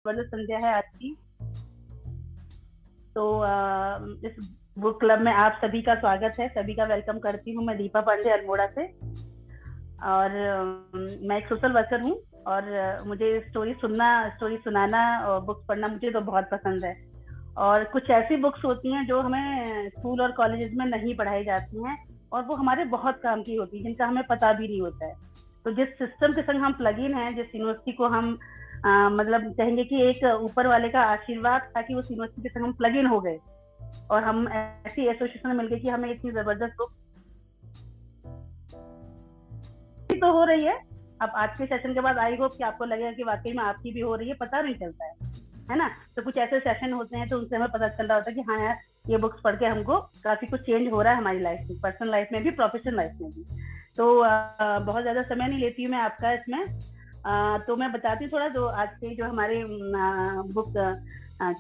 जबरदस्त संध्या है आज की। तो इस बुक क्लब में आप सभी का स्वागत है, सभी का वेलकम करती हूँ। मैं दीपा पांडे अल्मोड़ा से, और मैं एक सोशल वर्कर हूँ। और मुझे स्टोरी सुनाना और बुक्स पढ़ना मुझे तो बहुत पसंद है। और कुछ ऐसी बुक्स होती हैं जो हमें स्कूल और कॉलेजेस में नहीं पढ़ाई जाती हैं, और वो हमारे बहुत काम की होती है, जिनका हमें पता भी नहीं होता है। तो जिस सिस्टम के संग हम प्लग इन हैं, जिस यूनिवर्सिटी को हम मतलब कहेंगे कि एक ऊपर वाले का आशीर्वाद था कि उस यूनिवर्सिटी के संग हम प्लग इन हो गए, और हम ऐसी एसोसिएशन में मिल गए कि हमें इतनी जबरदस्त बुक तो हो रही है। अब आज के सेशन के बाद आई होप कि आपको लगेगा कि वाकई में आपकी भी हो रही है, पता नहीं चलता है ना। तो कुछ ऐसे सेशन होते हैं तो उनसे हमें पता चल रहा होता है कि हाँ यार, ये बुक्स पढ़ के हमको काफी कुछ चेंज हो रहा है हमारी लाइफ में, पर्सनल लाइफ में भी, प्रोफेशनल लाइफ में भी। तो बहुत ज्यादा समय नहीं लेती हूँ मैं आपका इसमें। तो मैं बताती हूँ थोड़ा, जो आज के जो हमारे बुक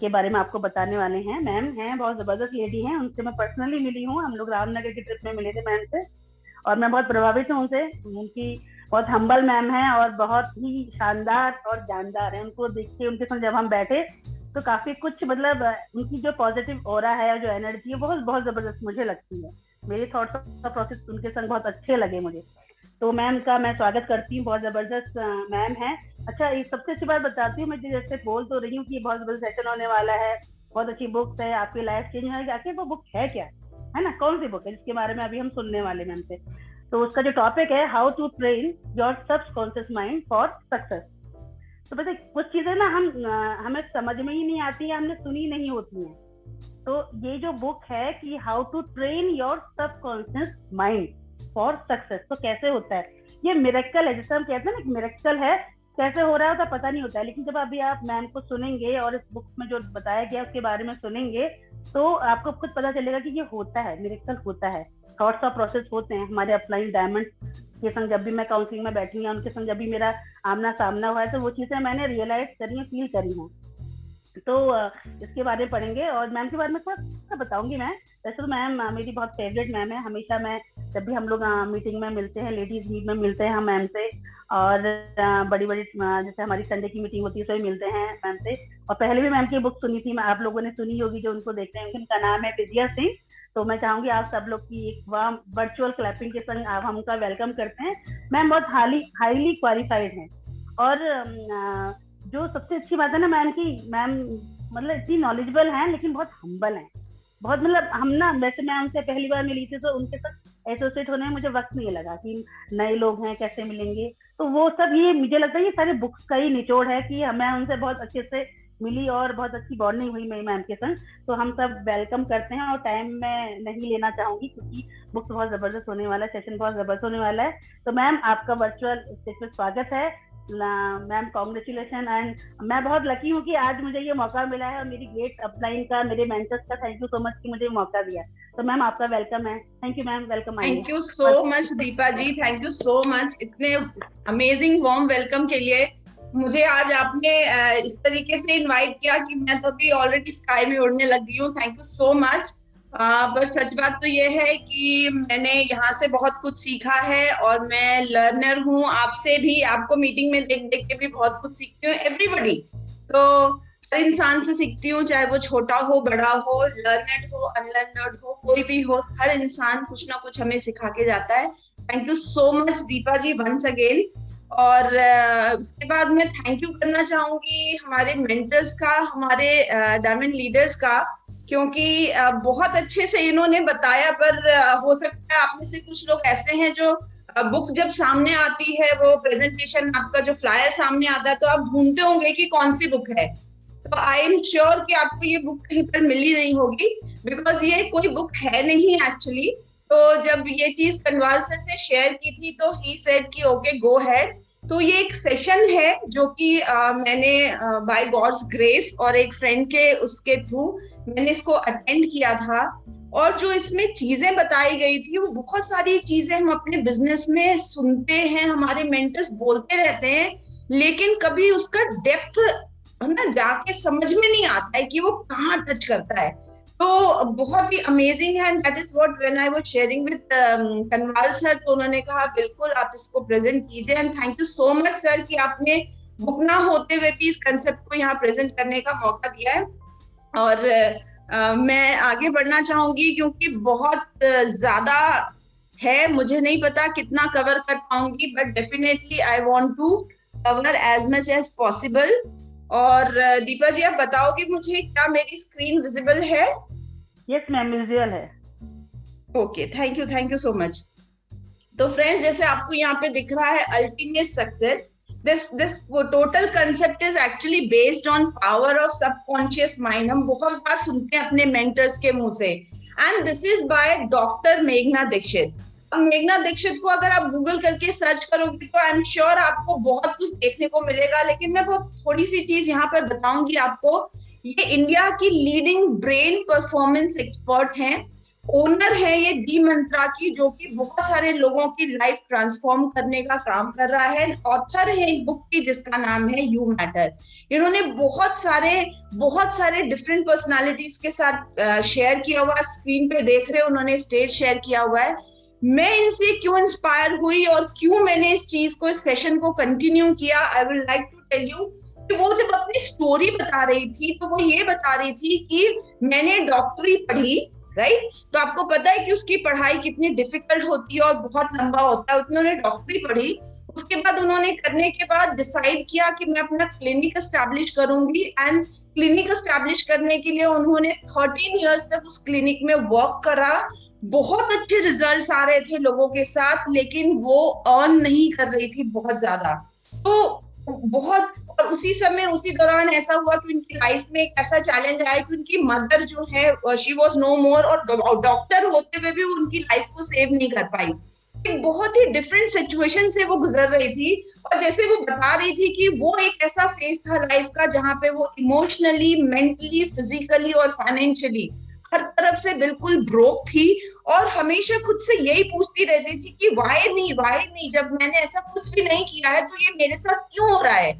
के बारे में आपको बताने वाले हैं। मैम हैं, बहुत जबरदस्त लेडी हैं, उनसे मैं पर्सनली मिली हूँ। हम लोग रामनगर की ट्रिप में मिले थे मैम से, और मैं बहुत प्रभावित हूँ उनसे। उनकी बहुत हम्बल मैम है और बहुत ही शानदार और जानदार है। उनको देख के, उनके संग जब हम बैठे तो काफी कुछ मतलब उनकी जो पॉजिटिव ऑरा है और जो एनर्जी है बहुत बहुत जबरदस्त मुझे लगती है। मेरे थॉट्स का प्रोसेस उनके संग बहुत अच्छे लगे मुझे। तो मैम का मैं स्वागत करती हूँ, बहुत जबरदस्त मैम है। अच्छा, ये सबसे अच्छी बात बताती हूँ, मैं जैसे बोल तो रही हूँ कि बहुत जबरदस्त सेशन होने वाला है, बहुत अच्छी बुक्स है, आपकी लाइफ चेंज होगी। आखिर वो बुक है क्या, है ना, कौन सी बुक है जिसके बारे में अभी हम सुनने वाले मैम से। तो उसका जो टॉपिक है, how to train your subconscious mind for success. तो पता कुछ चीजें ना हमें समझ में ही नहीं आती है, हमने सुनी नहीं होती हैं। तो ये जो बुक है कि how to train your subconscious mind for success, तो कैसे होता है ये मिरेकल है, जैसे हम कहते हैं ना मिरेकल है, कैसे हो रहा है उसका पता नहीं होता है। लेकिन जब अभी आप मैम को सुनेंगे और इस बुक में जो बताया गया उसके बारे में सुनेंगे, तो आपको खुद पता चलेगा कि ये होता है, मिरेकल होता है। थॉट्स ऑफ प्रोसेस होते हैं हमारे अपलाइन डायमंड के संग। जब भी मैं काउंसलिंग में बैठी हूँ, उनके संग जब भी मेरा आमना सामना हुआ है, तो वो चीजें मैंने रियलाइज करी है, फील करी हूँ। तो इसके बारे में पढ़ेंगे, और मैम के बारे में थोड़ा सा बताऊंगी मैं। वैसे तो मैम मेरी बहुत फेवरेट मैम है। हमेशा मैं जब भी हम लोग मीटिंग में मिलते हैं, लेडीज मीट में मिलते हैं हम मैम से, और बड़ी बड़ी जैसे हमारी संडे की मीटिंग होती है तो मिलते हैं मैम से। और पहले भी मैम की बुक सुनी थी, आप लोगों ने सुनी होगी जो उनको देखते हैं। उनका नाम है विजया सिंह। तो मैं चाहूंगी आप सब लोग की एक वर्चुअल क्लैपिंग के संग आप हमका वेलकम करते हैं। मैम बहुत हाईली क्वालिफाइड हैं, और जो सबसे अच्छी बात है ना मैम की, मैम मतलब इतनी नॉलेजेबल हैं, लेकिन बहुत हम्बल हैं। बहुत मतलब हम ना, वैसे मैं उनसे पहली बार मिली थी तो उनके साथ एसोसिएट होने में मुझे वक्त नहीं लगा कि नए लोग हैं कैसे मिलेंगे। तो वो सब ये मुझे लगता है ये सारे बुक्स का ही निचोड़ है कि मैं उनसे बहुत अच्छे से मिली और बहुत अच्छी बॉन्डिंग हुई मेरी मैम के संग। तो हम सब वेलकम करते हैं, और टाइम मैं नहीं लेना चाहूंगी क्योंकि बुक्स बहुत जबरदस्त होने वाला है, सेशन बहुत जबरदस्त होने वाला है। तो मैम आपका वर्चुअल स्टेज पर स्वागत है। Ma'am congratulation. एंड मैं बहुत लकी हूँ कि आज मुझे ये मौका मिला है, और मेरी ग्रेट अपलाइन का, मेरे मेंटर्स का थैंक यू सो मच कि मुझे मौका दिया। तो मैम आपका वेलकम है। Thank you ma'am, welcome. आइए। Thank you so much Deepa ji, thank you so much इतने अमेजिंग वार्म वेलकम के लिए। मुझे आज आपने इस तरीके से इनवाइट किया कि मैं तो अभी ऑलरेडी स्काई में उड़ने लग गई हूँ। Thank you so much. पर सच बात तो ये है कि मैंने यहाँ से बहुत कुछ सीखा है, और मैं लर्नर हूँ। आपसे भी, आपको मीटिंग में देख देख के भी बहुत कुछ सीखती हूँ। एवरीबडी, तो हर इंसान से सीखती हूँ, चाहे वो छोटा हो बड़ा हो, लर्नड हो अनलर्नड हो, कोई भी हो, हर इंसान कुछ ना कुछ हमें सिखा के जाता है। Thank you so much Deepa ji once again. और उसके बाद मैं थैंक यू करना चाहूंगी हमारे मेंटर्स का, हमारे डायमंड लीडर्स का, क्योंकि बहुत अच्छे से इन्होंने बताया। पर हो सकता है आप में से कुछ लोग ऐसे हैं जो बुक जब सामने आती है, वो प्रेजेंटेशन आपका जो फ्लायर सामने आता है, तो आप ढूंढते होंगे कि कौन सी बुक है। तो आई एम श्योर कि आपको ये बुक कहीं पर मिली नहीं होगी, बिकॉज ये कोई बुक है नहीं एक्चुअली। तो जब ये चीज कन्वाल सर से शेयर की थी तो ही सेड कि ओके गो हेड। तो ये एक सेशन है जो कि मैंने बाय गॉड्स ग्रेस और एक फ्रेंड के उसके थ्रू मैंने इसको अटेंड किया था। और जो इसमें चीजें बताई गई थी, वो बहुत सारी चीजें हम अपने बिजनेस में सुनते हैं, हमारे मेंटर्स बोलते रहते हैं, लेकिन कभी उसका डेप्थ हम ना जाके समझ में नहीं आता है कि वो कहाँ टच करता है। तो बहुत ही अमेजिंग है, that is what when I was sharing with Kanwal sir, तो उन्होंने कहा बिल्कुल आप इसको प्रेजेंट कीजिए। And thank you so much sir कि आपने बुक ना होते हुए भी इस कंसेप्ट को यहाँ प्रेजेंट करने का मौका दिया है। और मैं आगे बढ़ना चाहूंगी क्योंकि बहुत ज्यादा है, मुझे नहीं पता कितना कवर कर पाऊंगी, but definitely I want to cover as much as possible. और दीपा जी, आप बताओगे मुझे क्या मेरी स्क्रीन विजिबल है? यस मैम, विजुअल है। Okay, thank you so much. तो फ्रेंड्स, जैसे आपको यहाँ पे दिख रहा है ultimate success, this total concept is actually based on power of subconscious mind। हम बहुत बार सुनते हैं अपने मेंटर्स के मुंह से, and this is by doctor मेघना दीक्षित। अब मेघना दीक्षित को अगर आप गूगल करके सर्च करोगे तो आई एम श्योर आपको बहुत कुछ देखने को मिलेगा, लेकिन मैं बहुत थोड़ी सी चीज यहाँ पर बताऊंगी आपको। ये इंडिया की लीडिंग ब्रेन परफॉर्मेंस एक्सपर्ट हैं, ओनर है ये डी मंत्रा की, जो कि बहुत सारे लोगों की लाइफ ट्रांसफॉर्म करने का काम कर रहा है। ऑथर है एक बुक की जिसका नाम है यू मैटर। इन्होंने बहुत सारे डिफरेंट पर्सनालिटीज के साथ शेयर किया हुआ है। स्क्रीन पे देख रहे हो, उन्होंने स्टेज शेयर किया हुआ है। मैं इनसे क्यों इंस्पायर हुई और क्यों मैंने इस चीज को, इस सेशन को कंटिन्यू किया, I will like to tell you कि वो जब अपनी स्टोरी बता रही थी तो वो ये बता रही थी कि मैंने डॉक्टरी पढ़ी, राइट? तो आपको पता है कि उसकी पढ़ाई कितनी डिफिकल्ट होती है और बहुत लंबा होता है। उन्होंने डॉक्टरी पढ़ी, उसके बाद उन्होंने करने के बाद डिसाइड किया कि मैं अपना क्लिनिक एस्टैब्लिश करूंगी, एंड क्लिनिक एस्टैब्लिश करने के लिए उन्होंने 13 इयर्स तक उस क्लिनिक में वर्क करा। बहुत अच्छे रिजल्ट्स आ रहे थे लोगों के साथ, लेकिन वो अर्न नहीं कर रही थी बहुत ज्यादा। तो बहुत, और उसी समय उसी दौरान ऐसा हुआ कि उनकी लाइफ में एक ऐसा चैलेंज आया कि उनकी मदर जो है शी वाज नो मोर, और डॉक्टर होते हुए भी उनकी लाइफ को सेव नहीं कर पाई। एक बहुत ही डिफरेंट सिचुएशन से वो गुजर रही थी, और जैसे वो बता रही थी कि वो एक ऐसा फेज था लाइफ का जहाँ पे वो इमोशनली, मेंटली, फिजिकली और फाइनेंशियली हर तरफ से बिल्कुल ब्रोक थी, और हमेशा खुद से यही पूछती रहती थी कि वाई मी, जब मैंने ऐसा कुछ भी नहीं किया है तो ये मेरे साथ क्यों हो रहा है।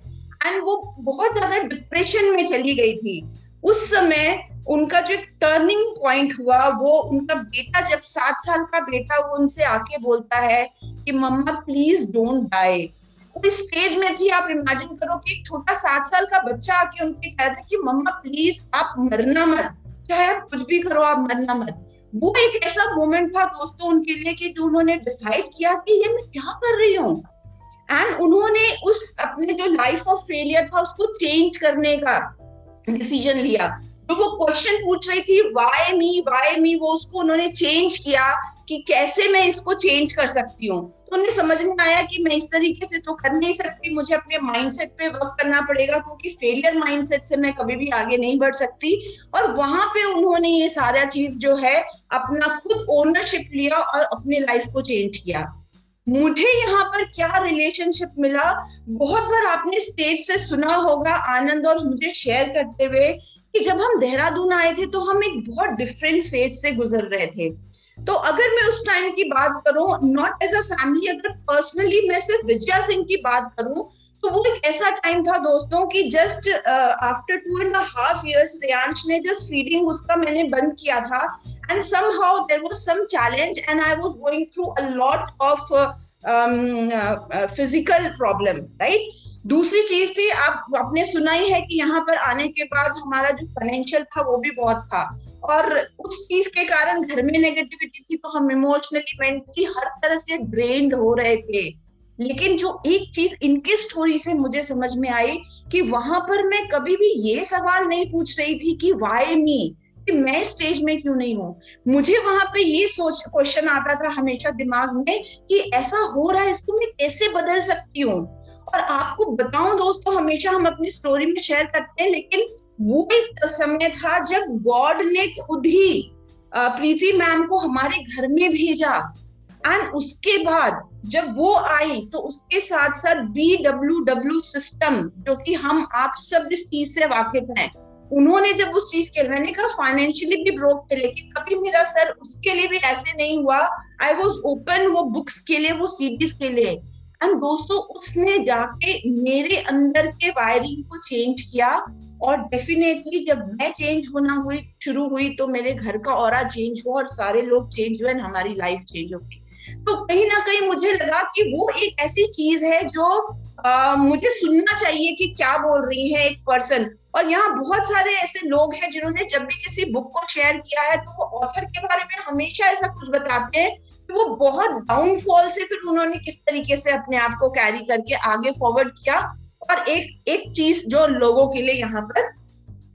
एंड वो बहुत ज्यादा डिप्रेशन में चली गई थी। उस समय उनका जो एक टर्निंग पॉइंट हुआ, वो उनका बेटा, जब 7 साल का बेटा वो उनसे आके बोलता है कि मम्मा प्लीज डोंट डाई। वो इस स्टेज में थी, आप इमेजिन करो कि एक छोटा 7 साल का बच्चा आके उनके कहता है कि मम्मा प्लीज आप मरना मत, चाहे आप कुछ भी करो आप मरना मत। वो एक ऐसा मोमेंट था दोस्तों उनके लिए कि जो उन्होंने डिसाइड किया कि ये मैं क्या कर रही हूँ, एंड उन्होंने उस अपने जो लाइफ ऑफ फेलियर था उसको चेंज करने का डिसीजन लिया। तो वो क्वेश्चन पूछ रही थी वाई मी, वो उसको उन्होंने चेंज किया कि कैसे मैं इसको चेंज कर सकती हूँ। तो उन्हें समझ में आया कि मैं इस तरीके से तो कर नहीं सकती, मुझे अपने माइंडसेट पे वर्क करना पड़ेगा, क्योंकि फेलियर माइंडसेट से मैं कभी भी आगे नहीं बढ़ सकती। और वहां पे उन्होंने ये सारा चीज जो है अपना खुद ओनरशिप लिया और अपनी लाइफ को चेंज किया। मुझे यहाँ पर क्या रिलेशनशिप मिला, बहुत बार आपने स्टेज से सुना होगा आनंद और मुझे शेयर करते हुए कि जब हम देहरादून आए थे तो हम एक बहुत डिफरेंट फेज से गुजर रहे थे। तो अगर मैं उस टाइम की बात करूं, नॉट एज अ फैमिली, अगर पर्सनली मैं सिर्फ विजया सिंह की बात करूं, तो वो एक ऐसा टाइम था दोस्तों कि जस्ट आफ्टर 2.5 years रियांश ने जस्ट फीडिंग उसका मैंने बंद किया था, and somehow there was some challenge and I was going through a lot of physical problem, right? दूसरी चीज थी, आप आपने सुना ही है कि यहाँ पर आने के बाद हमारा जो फाइनेंशियल था वो भी बहुत था, और उस चीज के कारण घर में नेगेटिविटी थी, तो हम इमोशनली, मेंटली हर तरह से ड्रेन्ड हो रहे थे। लेकिन जो एक चीज इनकी स्टोरी से मुझे समझ में आई कि वहां पर मैं कभी भी ये सवाल नहीं पूछ रही थी कि वाई मी, कि मैं स्टेज में क्यों नहीं हूँ। मुझे वहां पे ये सोच क्वेश्चन आता था हमेशा दिमाग में कि ऐसा हो रहा है, इसको मैं कैसे बदल सकती हूँ। और आपको बताऊं दोस्तों, हमेशा हम अपनी स्टोरी में शेयर करते हैं, लेकिन वो एक समय था जब गॉड ने खुद ही प्रीति मैम को हमारे घर में भेजा, एंड उसके बाद जब वो आई तो उसके साथ साथ BWW सिस्टम, जो कि हम आप सब इस चीज से वाकिफ हैं, उन्होंने जब उस चीज के, मैंने कहा फाइनेंशियली भी ब्रोक थे, लेकिन कभी मेरा सर उसके लिए भी ऐसे नहीं हुआ। आई वॉज ओपन वो बुक्स के लिए, वो सीडीज के लिए, एंड दोस्तों उसने जाके मेरे अंदर के वायरिंग को चेंज किया। और डेफिनेटली जब मैं चेंज होना शुरू हुई तो मेरे घर का ऑरा चेंज हुआ और सारे लोग चेंज हुए, हमारी लाइफ चेंज हो गई। तो कहीं ना कहीं मुझे लगा कि वो एक ऐसी चीज है जो मुझे सुनना चाहिए कि क्या बोल रही है एक पर्सन। और यहाँ बहुत सारे ऐसे लोग हैं जिन्होंने जब भी किसी बुक को शेयर किया है तो वो ऑथर के बारे में हमेशा ऐसा कुछ बताते हैं कि वो बहुत डाउनफॉल से फिर उन्होंने किस तरीके से अपने आप को कैरी करके आगे फॉरवर्ड किया, और एक चीज जो लोगों के लिए यहाँ पर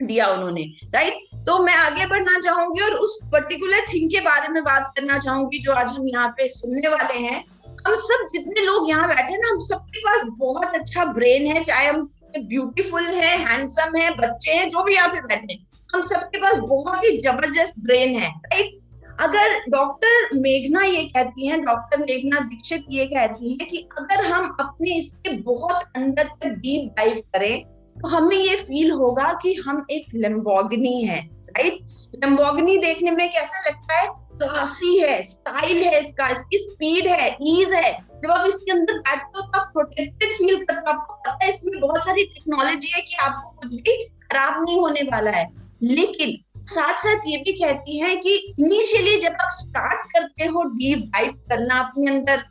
दिया उन्होंने, राइट। तो मैं आगे बढ़ना चाहूंगी और उस पर्टिकुलर थिंग के बारे में बात करना चाहूंगी जो आज हम यहाँ पे सुनने वाले हैं। हम सब जितने लोग यहाँ बैठे हैं ना, हम सबके पास बहुत अच्छा ब्रेन है, चाहे हम ब्यूटीफुल है, हैंडसम है, बच्चे हैं, जो भी यहाँ पे बैठे हैं, हम सबके पास बहुत ही जबरदस्त ब्रेन है, राइट। अगर डॉक्टर मेघना ये कहती हैं, डॉक्टर मेघना दीक्षित ये कहती हैं कि अगर हम अपने इसके बहुत अंदर तक डीप डाइव करें तो हमें ये फील होगा कि हम एक लैम्बोर्गिनी है, राइट। लैम्बोर्गिनी देखने में कैसा लगता है? क्लासी है, स्टाइल है इसका, इसकी स्पीड है, ईज है। जब आप इसके अंदर बैठते हो तो आप प्रोटेक्टेड फील करते हो, आपको पता है इसमें बहुत सारी टेक्नोलॉजी है कि आपको कुछ भी खराब नहीं होने वाला है। लेकिन साथ साथ ये भी कहती है कि इनिशियली जब आप स्टार्ट करते हो डीप डाइव करना, अपने अंदर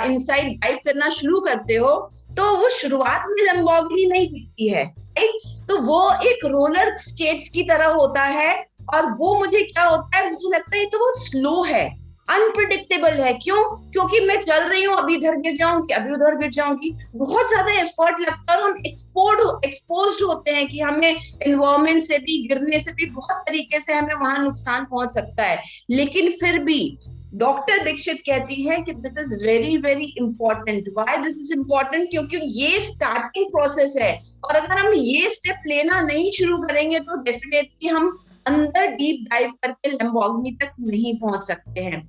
इनसाइड डाइव करना शुरू करते हो, तो वो शुरुआत में लैम्बोर्गिनी नहीं दिखती है, राइट। तो वो एक रोलर स्केट्स की तरह होता है, और वो मुझे क्या होता है, मुझे लगता है ये तो बहुत स्लो है, अनप्रिडिक्टेबल है। क्यों? क्योंकि मैं चल रही हूँ, अभी इधर गिर जाऊंगी, अभी उधर गिर जाऊंगी, बहुत ज्यादा एफर्ट लगता है, और हम एक्सपोज्ड होते हैं कि हमें एनवायरमेंट से भी, गिरने से भी बहुत तरीके से हमें वहां नुकसान पहुंच सकता है। लेकिन फिर भी डॉक्टर दीक्षित कहती है कि this is very very important. Why this is important? क्योंकि ये स्टार्टिंग प्रोसेस है, और अगर हम ये स्टेप लेना नहीं शुरू करेंगे तो डेफिनेटली हम अंदर डीप डाइव करके लैम्बोर्गिनी तक नहीं पहुंच सकते हैं।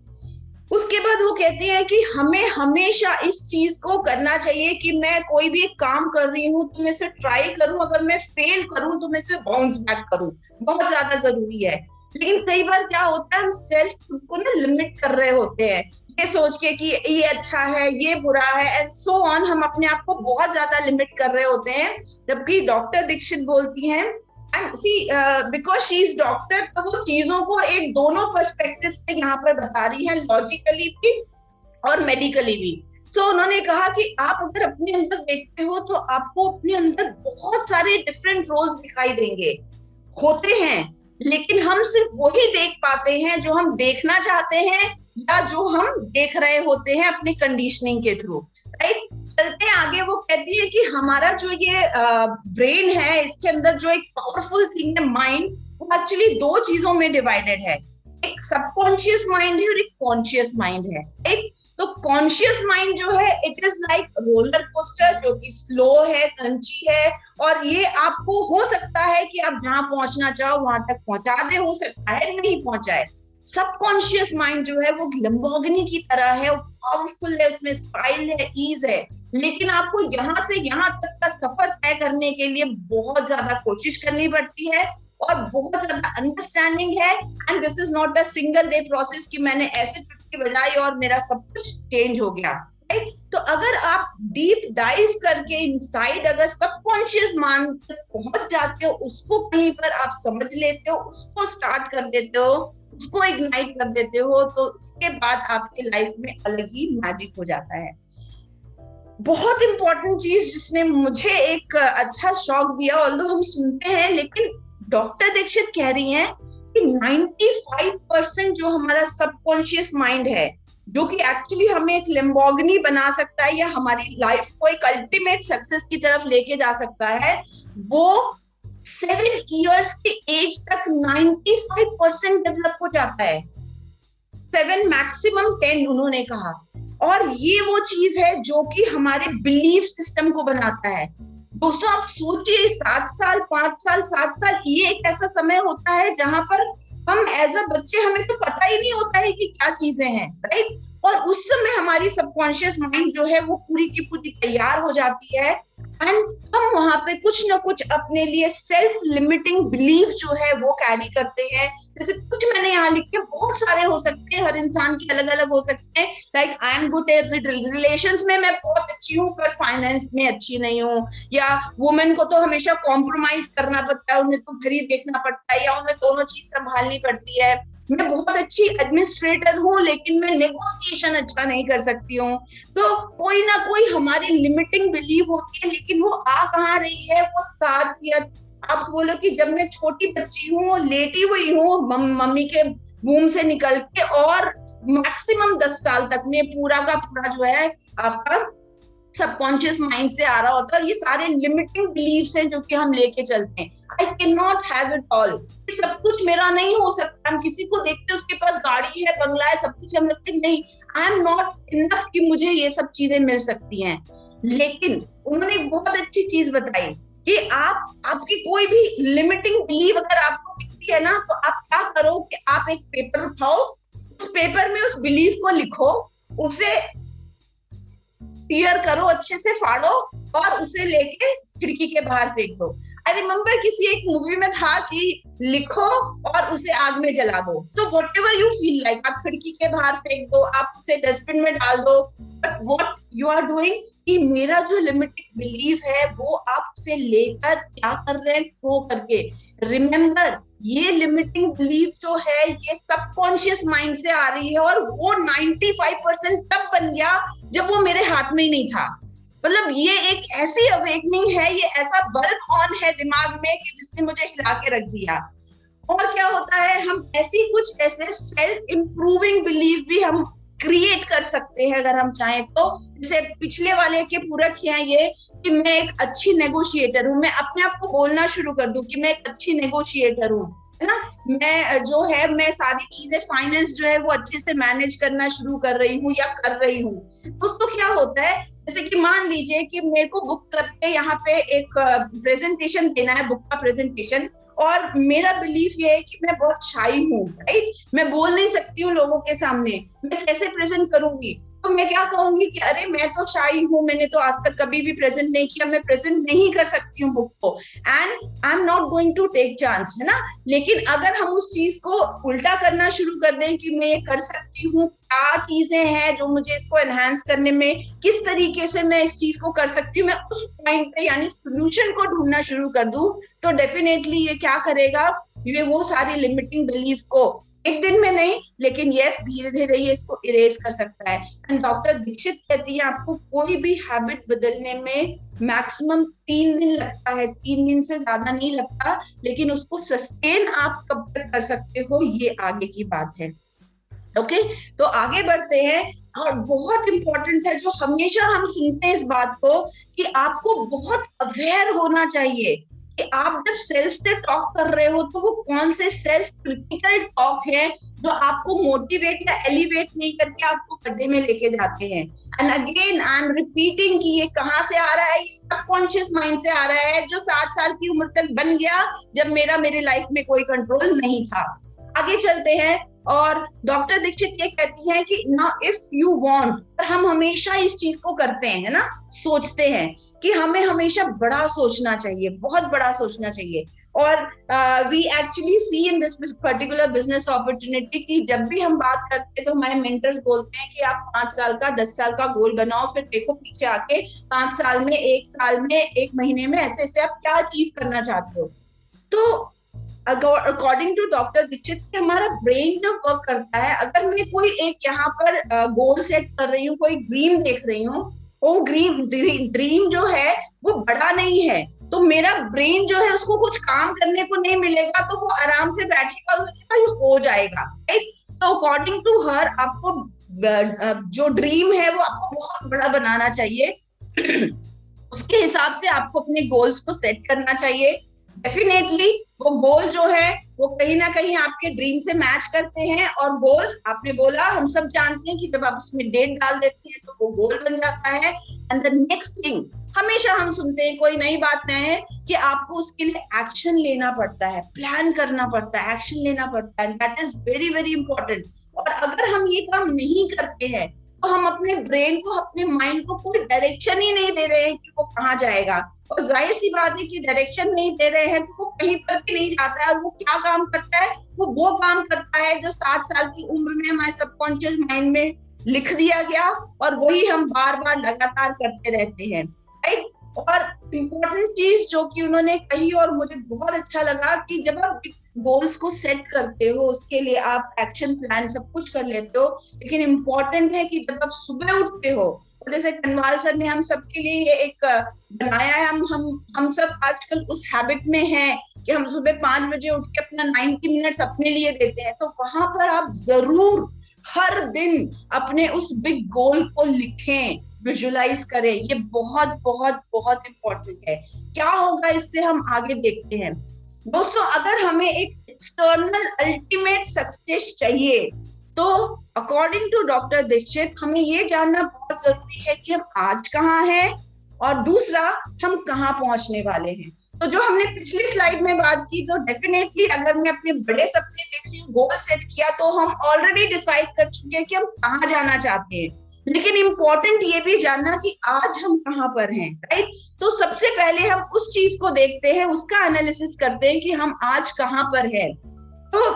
उसके बाद वो कहती है कि हमें हमेशा इस चीज को करना चाहिए कि मैं कोई भी एक काम कर रही हूँ तो मैं इसे ट्राई करूं, अगर मैं फेल करूं तो मैं इसे बाउंस बैक करूं, बहुत ज्यादा जरूरी है। लेकिन कई बार क्या होता है, हम सेल्फ को ना लिमिट कर रहे होते हैं, ये सोच के कि ये अच्छा है, ये बुरा है, एंड सो ऑन। हम अपने आप को बहुत ज्यादा लिमिट कर रहे होते हैं, जबकि डॉक्टर दीक्षित बोलती हैं, बिकॉज शी इज डॉक्टर, तो वो चीजों को एक दोनों पर्सपेक्टिव से यहाँ पर बता रही है, लॉजिकली भी और मेडिकली भी। सो उन्होंने कहा कि आप अगर अपने अंदर देखते हो तो आपको अपने अंदर बहुत सारे डिफरेंट रोल्स दिखाई देंगे, होते हैं, लेकिन हम सिर्फ वही देख पाते हैं जो हम देखना चाहते हैं या जो हम देख रहे होते हैं अपनी कंडीशनिंग के थ्रू, राइट। चलते आगे, वो कहती है कि हमारा जो ये ब्रेन है, इसके अंदर जो एक पावरफुल थिंग है माइंड, वो एक्चुअली दो चीजों में डिवाइडेड है, एक सबकॉन्शियस माइंड है और एक कॉन्शियस माइंड है, राइट। तो कॉन्शियस माइंड जो है, it is like roller coaster, जो कि स्लो है, क्रंची है, और ये आपको हो सकता है कि आप जहां पहुंचना चाहो वहां तक पहुंचा दे, हो सकता है नहीं पहुंचाए। सबकॉन्शियस माइंड जो है वो लैम्बोर्गिनी की तरह है, वो पावरफुल है, उसमें स्टाइल है, ईज है, लेकिन आपको यहाँ से यहाँ तक का सफर तय करने के लिए बहुत ज्यादा कोशिश करनी पड़ती है और बहुत ज्यादा अंडरस्टैंडिंग है। And this is not a single day process कि मैंने ऐसे चुटकी बजाई और मेरा सब कुछ चेंज हो गया, राइट। तो अगर आप डीप डाइव करके इनसाइड अगर सबकॉन्शियस माइंड तक पहुंच जाते हो, उसको कहीं पर आप समझ लेते हो, उसको स्टार्ट कर देते हो, उसको इग्नाइट कर देते हो, तो उसके बाद आपके लाइफ में अलग ही मैजिक हो जाता है। बहुत इंपॉर्टेंट चीज जिसने मुझे एक अच्छा शौक दिया, ऑल्दो हम सुनते हैं, लेकिन डॉक्टर दीक्षित कह रही हैं कि 95% जो हमारा सबकॉन्शियस माइंड है, जो कि एक्चुअली हमें एक लैम्बोर्गिनी बना सकता है या हमारी लाइफ को एक अल्टीमेट सक्सेस की तरफ लेके जा सकता है, वो 7 इयर्स के एज तक 95% डेवलप हो जाता है, 7 मैक्सिमम 10 उन्होंने कहा। और ये वो चीज है जो कि हमारे बिलीफ सिस्टम को बनाता है। दोस्तों आप सोचिए, 7 साल 5 साल 7 साल, ये एक ऐसा समय होता है जहां पर हम एज अ बच्चे, हमें तो पता ही नहीं होता है कि क्या चीजें हैं, राइट। और उस समय हमारी सबकॉन्शियस माइंड जो है वो पूरी की पूरी तैयार हो जाती है, एंड हम वहां पे कुछ ना कुछ अपने लिए सेल्फ लिमिटिंग बिलीफ जो है वो कैरी करते हैं, जैसे कुछ मैंने यहाँ लिखे, बहुत सारे हो सकते हैं, हर इंसान के अलग अलग हो सकते हैं। Like I am good at relations में मैं बहुत अच्छी हूँ पर फाइनेंस में अच्छी नहीं हूँ, या वुमेन को तो हमेशा कॉम्प्रोमाइज करना पड़ता है, उन्हें तो घर ही देखना पड़ता है, या उन्हें दोनों चीज संभालनी पड़ती है। मैं बहुत अच्छी एडमिनिस्ट्रेटर हूँ लेकिन मैं नेगोशिएशन अच्छा नहीं कर सकती हूँ। तो कोई ना कोई हमारी लिमिटिंग बिलीव होती है, लेकिन वो आ कहाँ रही है, वो 7 या आप बोलो कि जब मैं छोटी बच्ची हूँ, लेटी हुई हूँ मम्मी के वूम से निकल के, और मैक्सिमम 10 साल तक में पूरा का पूरा जो है आपका सबकॉन्शियस माइंड से आ रहा होता है। और ये सारे लिमिटिंग बिलीव्स हैं जो कि हम लेके चलते हैं। I can not have it all, ये सब कुछ मेरा नहीं हो सकता। हम किसी को देखते हैं उसके पास गाड़ी है, बंगला है, सब कुछ, हम लगते नहीं आई एम नॉट इनफ कि मुझे ये सब चीजें मिल सकती हैं। लेकिन उन्होंने एक बहुत अच्छी चीज बताई कि आपकी कोई भी लिमिटिंग बिलीव अगर आपको दिखती है ना, तो आप क्या करो कि आप एक पेपर उठाओ, उस पेपर में उस बिलीव को लिखो, उसे टीयर करो, अच्छे से फाड़ो और उसे लेके खिड़की के बाहर फेंक दो। आई रिमेम्बर किसी एक मूवी में था कि लिखो और उसे आग में जला दो। So what ever you feel like, आप खिड़की के बाहर फेंक दो, आप उसे डस्टबिन में डाल दो, but what you are doing कि मेरा जो लिमिटेड बिलीफ है वो आप उसे लेकर क्या कर रहे हैं, थ्रो करके। रिमेम्बर ये लिमिटिंग बिलीफ जो है ये सबकॉन्शियस माइंड से आ रही है, और वो 95% तब बन गया जब वो मेरे हाथ में ही नहीं था। मतलब ये एक ऐसी अवेकनिंग है, ये ऐसा बल्ब ऑन है दिमाग में कि जिसने मुझे हिला के रख दिया। और क्या होता है, हम ऐसे सेल्फ इंप्रूविंग बिलीफ भी हम क्रिएट कर सकते हैं अगर हम चाहें तो। जैसे पिछले वाले के पूरक हैं ये कि मैं एक अच्छी नेगोशिएटर हूँ, मैं अपने आप को बोलना शुरू कर दूं कि मैं एक अच्छी नेगोशिएटर हूँ, है ना। मैं जो है मैं सारी चीजें फाइनेंस जो है वो अच्छे से मैनेज करना शुरू कर रही हूँ या कर रही हूँ। दोस्तों क्या होता है, जैसे कि मान लीजिए कि मेरे को बुक क्लब पे यहाँ पे एक प्रेजेंटेशन देना है, बुक का प्रेजेंटेशन, और मेरा बिलीफ ये है कि मैं बहुत शाई हूँ, राइट, मैं बोल नहीं सकती हूँ लोगों के सामने, मैं कैसे प्रेजेंट करूंगी। तो मैं क्या कहूंगी कि अरे मैं तो शाई हूँ, मैंने तो आज तक कभी भी प्रेजेंट नहीं किया, मैं प्रेजेंट नहीं कर सकती हूँ बुक को, and I am not going to take chance, है ना। लेकिन अगर हम उस चीज को उल्टा करना शुरू कर दें कि मैं ये कर सकती हूँ, क्या चीजें हैं जो मुझे इसको एनहांस करने में, किस तरीके से मैं इस चीज को कर सकती हूँ, मैं उस पॉइंट पे यानी सोल्यूशन को ढूंढना शुरू कर दूं, तो डेफिनेटली ये क्या करेगा, ये वो सारी लिमिटिंग बिलीफ को एक दिन में नहीं, लेकिन यस धीरे धीरे ये इसको इरेज कर सकता है। एंड डॉक्टर दीक्षित कहती है आपको कोई भी हैबिट बदलने में मैक्सिमम 3 दिन लगता है, 3 दिन से ज्यादा नहीं लगता, लेकिन उसको सस्टेन आप कब तक कर सकते हो ये आगे की बात है। ओके, तो आगे बढ़ते हैं। और बहुत इंपॉर्टेंट है जो हमेशा हम सुनते हैं इस बात को कि आपको बहुत अवेयर होना चाहिए कि आप जब सेल्फ से टॉक कर रहे हो तो वो कौन से सेल्फ क्रिटिकल टॉक है जो आपको मोटिवेट या एलिवेट नहीं करके आपको गड्ढे में लेके जाते हैं। And again I am repeating कि ये कहाँ से आ रहा है, ये सबकॉन्शियस माइंड से आ रहा है जो 7 साल की उम्र तक बन गया जब मेरे लाइफ में कोई कंट्रोल नहीं था। आगे चलते हैं, और डॉक्टर दीक्षित ये कहती हैं कि ना इफ यू वांट, हम हमेशा इस चीज को करते हैं ना, सोचते हैं कि हमें हमेशा बड़ा सोचना चाहिए, बहुत बड़ा सोचना चाहिए। और we actually see in this particular business opportunity कि जब भी हम बात करते हैं तो हमारे मेंटर्स बोलते हैं कि आप 5 साल का 10 साल का गोल बनाओ, फिर देखो पीछे आके 5 साल में, 1 साल में, 1 महीने में ऐसे ऐसे आप क्या अचीव करना चाहते हो। तो अकॉर्डिंग टू डॉक्टर दीक्षित हमारा ब्रेन जब वर्क करता है, अगर मैं कोई एक यहाँ पर गोल सेट कर रही हूँ, कोई ड्रीम देख रही हूँ, वो ड्रीम जो है वो बड़ा नहीं है, तो मेरा ब्रेन जो है उसको कुछ काम करने को नहीं मिलेगा, तो वो आराम से बैठेगा, ये हो जाएगा, right. So according to her आपको जो ड्रीम है वो आपको बहुत बड़ा बनाना चाहिए उसके हिसाब से आपको अपने गोल्स को सेट करना चाहिए। डेफिनेटली वो गोल जो है वो कहीं ना कहीं आपके ड्रीम से मैच करते हैं, और गोल्स आपने बोला, हम सब जानते हैं कि जब आप उसमें डेट डाल देते हैं तो वो गोल बन जाता है। एंड द नेक्स्ट थिंग हमेशा हम सुनते हैं, कोई नई बात नहीं है, कि आपको उसके लिए एक्शन लेना पड़ता है, प्लान करना पड़ता है, एक्शन लेना पड़ता है, that is very very important. और अगर हम ये काम नहीं करते हैं तो हम अपने ब्रेन को, अपने माइंड को कोई डायरेक्शन ही नहीं दे रहे हैं कि वो कहाँ जाएगा। और जाहिर सी बात है कि डायरेक्शन नहीं दे रहे हैं तो वो कहीं पर भी नहीं जाता है, और वो क्या काम करता है, वो काम करता है जो 7 साल की उम्र में हमारे सबकॉन्शियस माइंड में लिख दिया गया, और वही हम बार बार लगातार करते रहते हैं, राइट। और इम्पोर्टेंट चीज जो कि उन्होंने कही और मुझे बहुत अच्छा लगा कि जब आप गोल्स को सेट करते हो उसके लिए आप एक्शन प्लान सब कुछ कर लेते हो, लेकिन इम्पोर्टेंट है कि जब आप सुबह उठते हो, तो जैसे कनवाल सर ने हम सबके लिए ये एक बनाया है, हम सब आजकल उस हैबिट में हैं कि हम सुबह 5 बजे उठ के अपना 90 मिनट्स अपने लिए देते हैं, तो वहां पर आप जरूर हर दिन अपने उस बिग गोल को लिखें, विजुलाइज करें। ये बहुत बहुत बहुत इंपॉर्टेंट है। क्या होगा इससे हम आगे देखते हैं। दोस्तों, अगर हमें एक एक्सटर्नल अल्टीमेट सक्सेस चाहिए तो अकॉर्डिंग टू डॉक्टर दीक्षित हमें ये जानना बहुत जरूरी है कि हम आज कहाँ हैं और दूसरा हम कहाँ पहुंचने वाले हैं। तो जो हमने पिछली स्लाइड में बात की, तो डेफिनेटली अगर मैं अपने बड़े सपने देख रही हूँ, गोल सेट किया, तो हम ऑलरेडी डिसाइड कर चुके हैं कि हम कहाँ जाना चाहते हैं, लेकिन इम्पोर्टेंट ये भी जानना कि आज हम कहाँ पर हैं, राइट। तो सबसे पहले हम उस चीज को देखते हैं, उसका एनालिसिस करते हैं कि हम आज कहाँ पर हैं। तो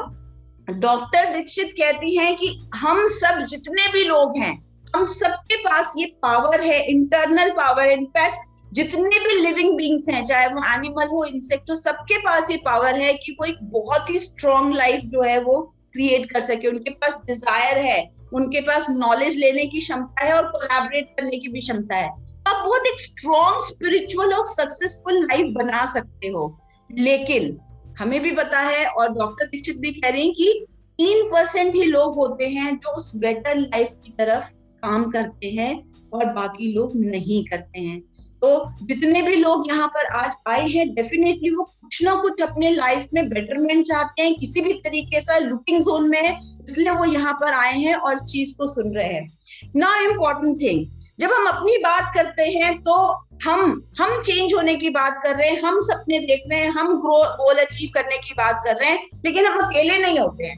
डॉक्टर दीक्षित कहती हैं कि हम सब जितने भी लोग हैं, हम सबके पास ये पावर है, इंटरनल पावर। इनफैक्ट जितने भी लिविंग बींग्स हैं, चाहे वो एनिमल हो, इंसेक्ट हो, सबके पास ये पावर है कि वो एक बहुत ही स्ट्रॉन्ग लाइफ जो है वो क्रिएट कर सके। उनके पास डिजायर है, उनके पास नॉलेज लेने की क्षमता है और कोलैबोरेट करने की भी क्षमता है। आप बहुत एक स्ट्रॉन्ग स्पिरिचुअल और सक्सेसफुल लाइफ बना सकते हो। लेकिन हमें भी पता है और डॉक्टर दीक्षित भी कह रही हैं कि 3% ही लोग होते हैं जो उस बेटर लाइफ की तरफ काम करते हैं और बाकी लोग नहीं करते हैं। तो जितने भी लोग यहाँ पर आज आए हैं, डेफिनेटली वो कुछ ना कुछ अपने लाइफ में बेटरमेंट चाहते हैं, किसी भी तरीके से लुकिंग जोन में है, इसलिए वो यहाँ पर आए हैं और इस चीज को सुन रहे हैं। ना इम्पोर्टेंट थिंग, जब हम अपनी बात करते हैं तो हम चेंज होने की बात कर रहे हैं, हम सपने देख रहे हैं, हम गोल अचीव करने की बात कर रहे हैं, लेकिन हम अकेले नहीं होते हैं।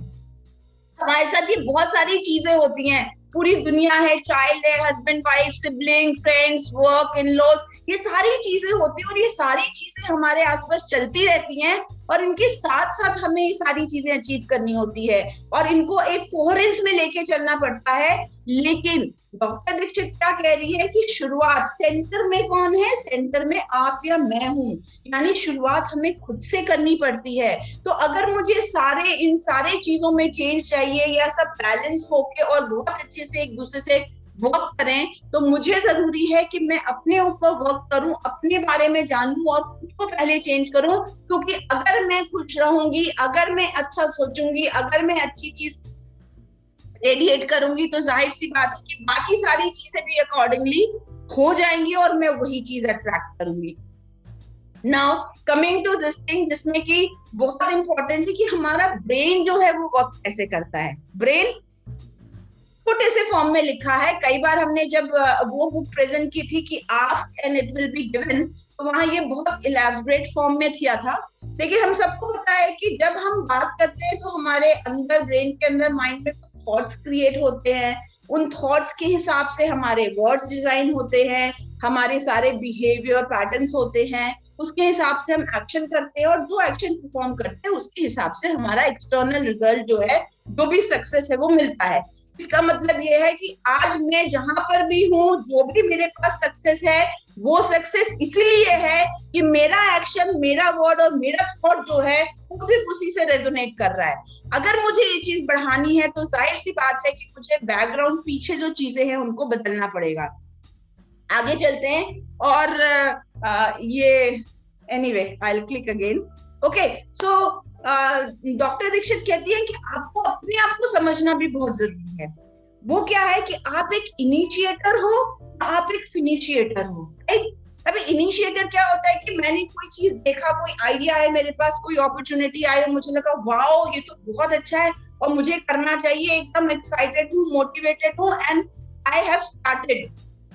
हमारे साथ ये बहुत सारी चीजें होती हैं, पूरी दुनिया है, चाइल्ड है, husband wife, sibling, friends, work, in laws, ये सारी चीजें होती हैं और ये सारी चीजें हमारे आसपास चलती रहती हैं और इनके साथ साथ हमें ये सारी चीजें अचीव करनी होती है और इनको एक कोहेरेंस में लेके चलना पड़ता है। लेकिन डॉक्टर दीक्षित क्या कह रही है कि शुरुआत सेंटर में कौन है? सेंटर में आप या मैं हूं, यानी शुरुआत हमें खुद से करनी पड़ती है। तो अगर मुझे इन सारे चीजों में चेंज चाहिए या सब बैलेंस होके और बहुत अच्छे से एक दूसरे से वर्क करें, तो मुझे जरूरी है कि मैं अपने ऊपर वर्क करूं, अपने बारे में जानूं और खुद को पहले चेंज करूं। क्योंकि अगर मैं खुश रहूंगी, अगर मैं अच्छा सोचूंगी, अगर मैं अच्छी चीज रेडिएट करूंगी, तो जाहिर सी बात है कि बाकी सारी चीजें भी अकॉर्डिंगली हो जाएंगी और मैं वही चीज अट्रैक्ट करूंगी। Now coming to this thing, जिसमें कि बहुत इंपॉर्टेंट है कि हमारा ब्रेन जो है वो वर्क कैसे करता है। ब्रेन छोटे से फॉर्म में लिखा है। कई बार हमने जब वो बुक प्रेजेंट की थी कि ask and it will be given, तो वहां ये बहुत इलैबोरेट फॉर्म में किया था। लेकिन हम सबको पता है कि जब हम बात करते हैं तो हमारे अंदर, ब्रेन के अंदर, माइंड में थॉट्स क्रिएट होते हैं। उन थॉट्स के हिसाब से हमारे वर्ड्स डिजाइन होते हैं, हमारे सारे बिहेवियर पैटर्न्स होते हैं, उसके हिसाब से हम एक्शन करते हैं और जो एक्शन परफॉर्म करते हैं उसके हिसाब से हमारा एक्सटर्नल रिजल्ट जो है, जो भी सक्सेस है, वो मिलता है। इसका मतलब ये है कि आज मैं जहां पर भी हूँ, जो भी मेरे पास सक्सेस है, वो सक्सेस इसीलिए है कि मेरा एक्शन, मेरा वर्ड और मेरा थॉट जो है वो सिर्फ उसी से रेजोनेट कर रहा है। अगर मुझे ये चीज बढ़ानी है तो जाहिर सी बात है कि मुझे बैकग्राउंड, पीछे जो चीजें हैं उनको बदलना पड़ेगा। आगे चलते हैं और ये anyway I will click again. Okay, so doctor Dikshit कहती है कि आपको अपने आप को समझना भी बहुत जरूरी है। वो क्या है कि आप एक इनिशिएटर हो, आप एक फिनिशिएटर हो, राइट। अभी इनिशिएटर क्या होता है कि मैंने कोई चीज देखा, कोई आइडिया है मेरे पास, कोई अपॉर्चुनिटी आई और मुझे लगा वाओ ये तो बहुत अच्छा है और मुझे करना चाहिए, एकदम एक्साइटेड हूँ, मोटिवेटेड हूँ एंड आई हैव स्टार्टेड,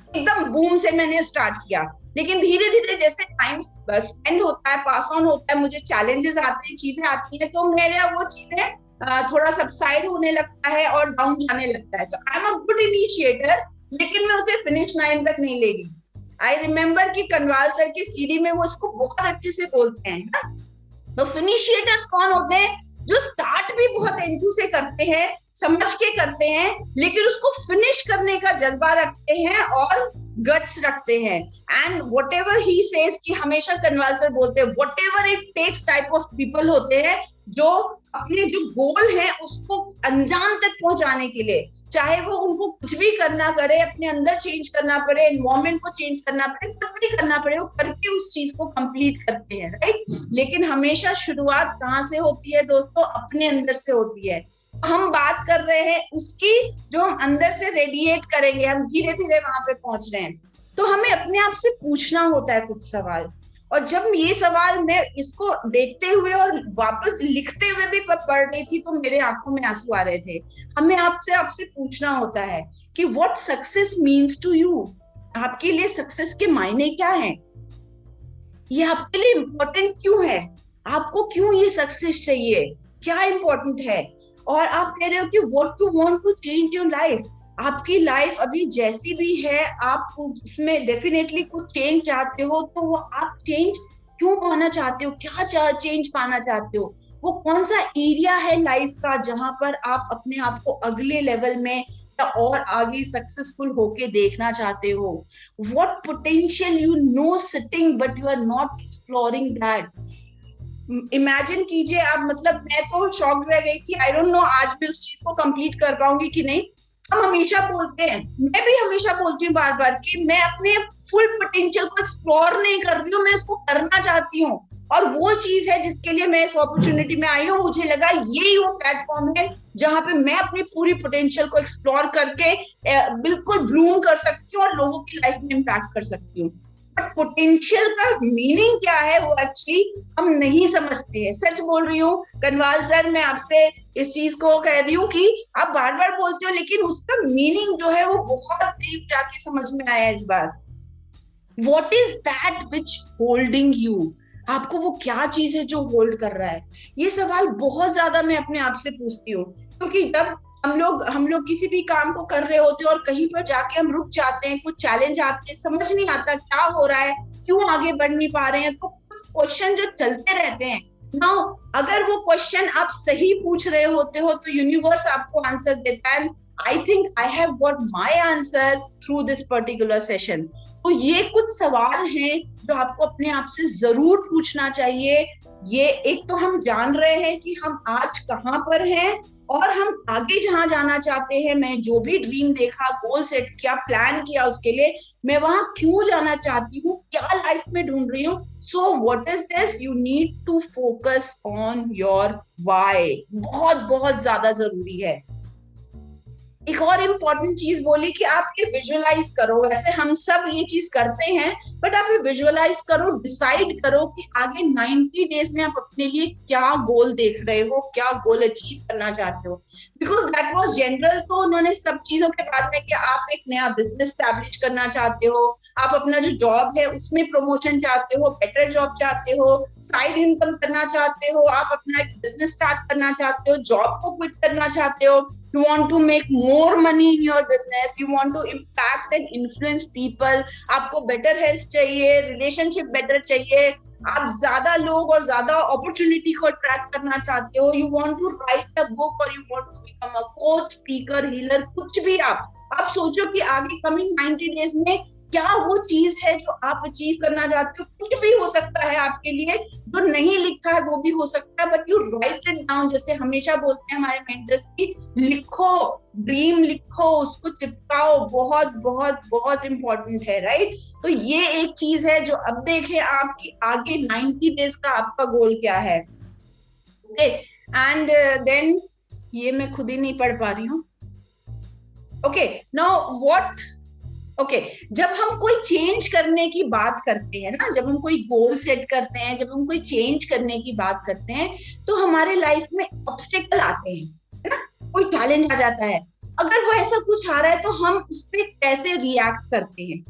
एकदम बूम से मैंने स्टार्ट किया। लेकिन धीरे धीरे जैसे टाइम स्पेंड होता है, पास ऑन होता है, मुझे चैलेंजेस आते हैं, चीजें आती हैं, तो मेरा वो चीजें थोड़ा सबसाइड होने लगता है और डाउन जाने लगता है। So I am a good initiator, लेकिन मैं उसे फिनिश लाइन तक नहीं ले गई। आई रिमेम्बर कि कनवाल सर की सीडी में वो इसको बहुत अच्छे से बोलते हैं ना। तो फिनिशिएटर्स कौन होते हैं? जो स्टार्ट भी बहुत एंथू से करते हैं, समझ के करते हैं, लेकिन उसको फिनिश करने का जज्बा रखते हैं और गट्स रखते हैं। And whatever he says, कि हमेशा कन्वाल सर बोलते हैं whatever it takes type of people होते हैं जो अपने जो गोल है उसको अंजाम तक पहुंचाने के लिए, चाहे वो उनको कुछ भी करना करे, अपने अंदर चेंज करना पड़े, एनवायरमेंट को चेंज करना पड़े, कुछ भी करना पड़े, वो करके उस चीज को कंप्लीट करते हैं, राइट। लेकिन हमेशा शुरुआत कहाँ से होती है दोस्तों? अपने अंदर से होती है। हम बात कर रहे हैं उसकी, जो हम अंदर से रेडिएट करेंगे, हम धीरे धीरे वहां पे पहुंच रहे हैं। तो हमें अपने आप से पूछना होता है कुछ सवाल, और जब ये सवाल मैं इसको देखते हुए और वापस लिखते हुए भी पढ़ रही थी तो मेरे आंखों में आंसू आ रहे थे। हमें आपसे पूछना होता है कि what success means to you. आपके लिए सक्सेस के मायने क्या हैं? ये आपके लिए इम्पोर्टेंट क्यों है? आपको क्यों ये सक्सेस चाहिए? क्या इम्पोर्टेंट है? और आप कह रहे हो कि what you want to change your life. आपकी लाइफ अभी जैसी भी है, आप उसमें डेफिनेटली कुछ चेंज चाहते हो, तो वो आप चेंज क्यों पाना चाहते हो? क्या चेंज पाना चाहते हो? वो कौन सा एरिया है लाइफ का जहां पर आप अपने आप को अगले लेवल में या और आगे सक्सेसफुल होके देखना चाहते हो? What potential you know sitting but you are not exploring that. Imagine कीजिए आप, मतलब मैं तो शॉक रह गई थी। आई डोंट नो आज मैं उस चीज को कंप्लीट कर पाऊंगी कि नहीं। हम हमेशा बोलते हैं, मैं भी हमेशा बोलती हूँ बार बार, कि मैं अपने फुल पोटेंशियल को एक्सप्लोर नहीं कर रही हूँ, मैं इसको करना चाहती हूँ। और वो चीज है जिसके लिए मैं इस अपॉर्चुनिटी में आई हूँ। मुझे लगा यही वो प्लेटफॉर्म है जहां पे मैं अपनी पूरी पोटेंशियल को एक्सप्लोर करके बिल्कुल ब्लूम कर सकती हूँ और लोगों की लाइफ में इम्पैक्ट कर सकती हूँ। बट पोटेंशियल का मीनिंग क्या है वो एक्चुअली हम नहीं समझते हैं। सच बोल रही हूँ कनवाल सर, मैं आपसे इस चीज को कह रही हूँ कि आप बार बार बोलते हो, लेकिन उसका मीनिंग जो है वो बहुत डीप जाके समझ में आया इस बार। What is that which holding you? आपको वो क्या चीज है जो होल्ड कर रहा है? ये सवाल बहुत ज्यादा मैं अपने आप से पूछती हूँ, क्योंकि जब हम लोग किसी भी काम को कर रहे होते हैं और कहीं पर जाके हम रुक जाते हैं, कुछ चैलेंज आते हैं, समझ नहीं आता क्या हो रहा है, क्यों आगे बढ़ नहीं पा रहे हैं, तो कुछ क्वेश्चन जो चलते रहते हैं ना, अगर वो क्वेश्चन आप सही पूछ रहे होते हो तो यूनिवर्स आपको आंसर देता है। I think I have got my answer through this particular session. तो ये कुछ सवाल हैं जो आपको अपने आप से जरूर पूछना चाहिए। ये एक तो हम जान रहे हैं कि हम आज कहाँ पर हैं और हम आगे जहां जाना चाहते हैं। मैं जो भी ड्रीम देखा, गोल सेट किया, प्लान किया, उसके लिए मैं वहां क्यों जाना चाहती हूँ, क्या लाइफ में ढूंढ रही हूँ। So what is this? You need to focus on your why. बहुत बहुत ज्यादा जरूरी है। एक और इम्पोर्टेंट चीज बोली कि आप ये विजुअलाइज करो। वैसे हम सब ये चीज करते हैं, बट आप ये विजुअलाइज करो, डिसाइड करो कि आगे 90 डेज में आप अपने लिए क्या गोल देख रहे हो, क्या गोल अचीव करना चाहते हो। Because that was general. तो उन्होंने सब चीजों के बाद में कि आप एक नया बिजनेस स्टैब्लिश करना चाहते हो, आप अपना जो जॉब है उसमें प्रमोशन चाहते हो, बेटर जॉब चाहते हो, साइड इनकम करना चाहते हो, आप अपना एक बिजनेस स्टार्ट करना चाहते हो, जॉब को क्विट करना चाहते हो, you want to make more money in your business, you want to impact and influence people, आपको better health चाहिए, relationship better चाहिए, आप ज्यादा लोग और ज्यादा अपॉर्चुनिटी को अट्रैक्ट करना चाहते हो, you want to write a book or you want to become a coach, speaker, healer, कुछ भी आप सोचो कि आगे कमिंग 90 डेज में क्या वो चीज है जो आप अचीव करना चाहते हो। कुछ भी हो सकता है आपके लिए, जो नहीं लिखा है वो भी हो सकता है, but you right it down. जैसे हमेशा बोलते हैं हमारे मेंटर्स की, लिखो, ड्रीम लिखो, उसको चिपकाओ। बहुत बहुत बहुत इंपॉर्टेंट है, राइट। तो ये एक चीज है जो अब देखें आपकी आगे 90 डेज का आपका गोल क्या है। ओके, एंड देन ये मैं खुद ही नहीं पढ़ पा रही हूँ। ओके, नाउ व्हाट, ओके, जब हम कोई चेंज करने की बात करते हैं ना, जब हम कोई गोल सेट करते हैं, जब हम कोई चेंज करने की बात करते हैं, तो हमारे लाइफ में ऑब्स्टेकल आते हैं, है ना, कोई चैलेंज आ जाता है। अगर वो ऐसा कुछ आ रहा है तो हम उस पर कैसे रिएक्ट करते हैं,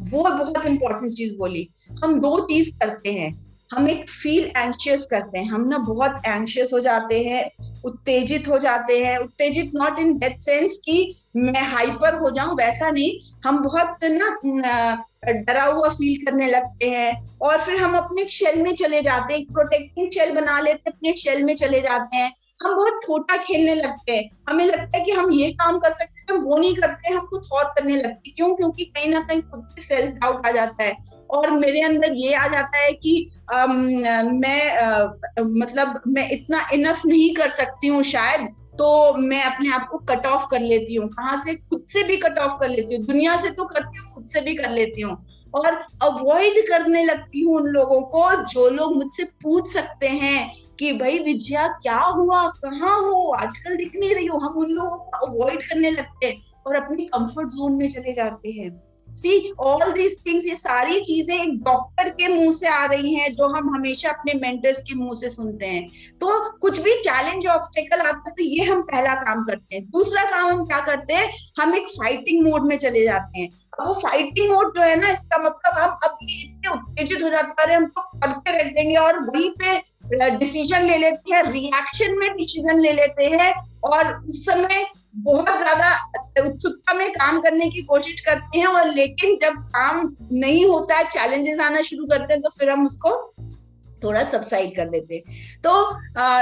वो बहुत इंपॉर्टेंट चीज बोली। हम दो चीज करते हैं, हम एक फील एंशियस करते हैं। हम ना बहुत एंशियस हो जाते हैं, उत्तेजित हो जाते हैं। उत्तेजित नॉट इन दैट सेंस कि मैं हाइपर हो जाऊं, वैसा नहीं। हम बहुत ना डरा हुआ फील करने लगते हैं और फिर हम अपने शेल में चले जाते हैं, प्रोटेक्टिंग शेल बना लेते हैं, अपने शेल में चले जाते हैं। हम बहुत छोटा खेलने लगते हैं, हमें लगता है कि हम ये काम कर सकते हैं, हम वो नहीं करते, हम कुछ और करने लगते हैं। क्यों? क्योंकि कहीं ना कहीं खुद पे सेल्फ डाउट आ जाता है और मेरे अंदर ये आ जाता है कि मतलब मैं इतना इनफ नहीं कर सकती हूँ शायद, तो मैं अपने आप को कट ऑफ कर लेती हूँ। कहाँ से? खुद से भी कट ऑफ कर लेती हूँ, दुनिया से तो करती हूँ, खुद से भी कर लेती हूँ। और अवॉइड करने लगती हूँ उन लोगों को जो लोग मुझसे पूछ सकते हैं कि भाई विजया क्या हुआ, कहाँ हो, आजकल दिख नहीं रही हो। हम उन लोगों को अवॉइड करने लगते हैं और अपनी कंफर्ट जोन में चले जाते हैं। सी ऑल दीज थिंग्स, ये सारी चीजें एक डॉक्टर के मुंह से आ रही हैं जो हम हमेशा अपने मेंटर्स के मुंह से सुनते हैं। तो कुछ भी चैलेंज ऑब्स्टेकल आता है तो ये हम पहला काम करते हैं। दूसरा काम हम क्या करते हैं? हम एक फाइटिंग मोड में चले जाते हैं। वो फाइटिंग मोड जो है ना, इसका मतलब हम अब इतने उत्तेजित हो जाते हैं, हम तो करके रख देंगे और वहीं पे डिसीजन ले लेते हैं, रिएक्शन में डिसीजन ले लेते हैं और उस समय बहुत ज्यादा उत्सुकता में काम करने की कोशिश करते हैं। और लेकिन जब काम नहीं होता है, चैलेंजेस आना शुरू करते हैं, तो फिर हम उसको थोड़ा सबसाइड कर देते हैं। तो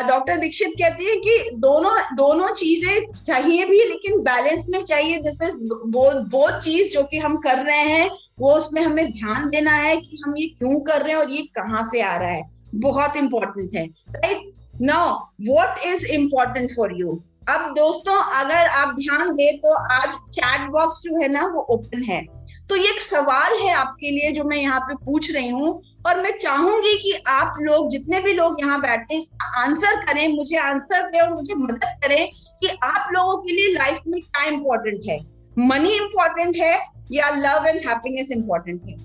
डॉक्टर दीक्षित कहती है कि दोनों चीजें चाहिए भी, लेकिन बैलेंस में चाहिए। दिस इज वो चीज जो कि हम कर रहे हैं, वो उसमें हमें ध्यान देना है कि हम ये क्यों कर रहे हैं और ये कहाँ से आ रहा है, बहुत इंपॉर्टेंट है। Right now what is important for you? अब दोस्तों अगर आप ध्यान दें तो आज चैट बॉक्स जो है ना वो ओपन है। तो ये एक सवाल है आपके लिए जो मैं यहाँ पे पूछ रही हूँ और मैं चाहूंगी कि आप लोग, जितने भी लोग यहाँ बैठे, इसका आंसर करें, मुझे आंसर दें और मुझे मदद करें कि आप लोगों के लिए लाइफ में क्या इंपॉर्टेंट है। मनी इंपॉर्टेंट है या लव एंड हैप्पीनेस इंपॉर्टेंट है?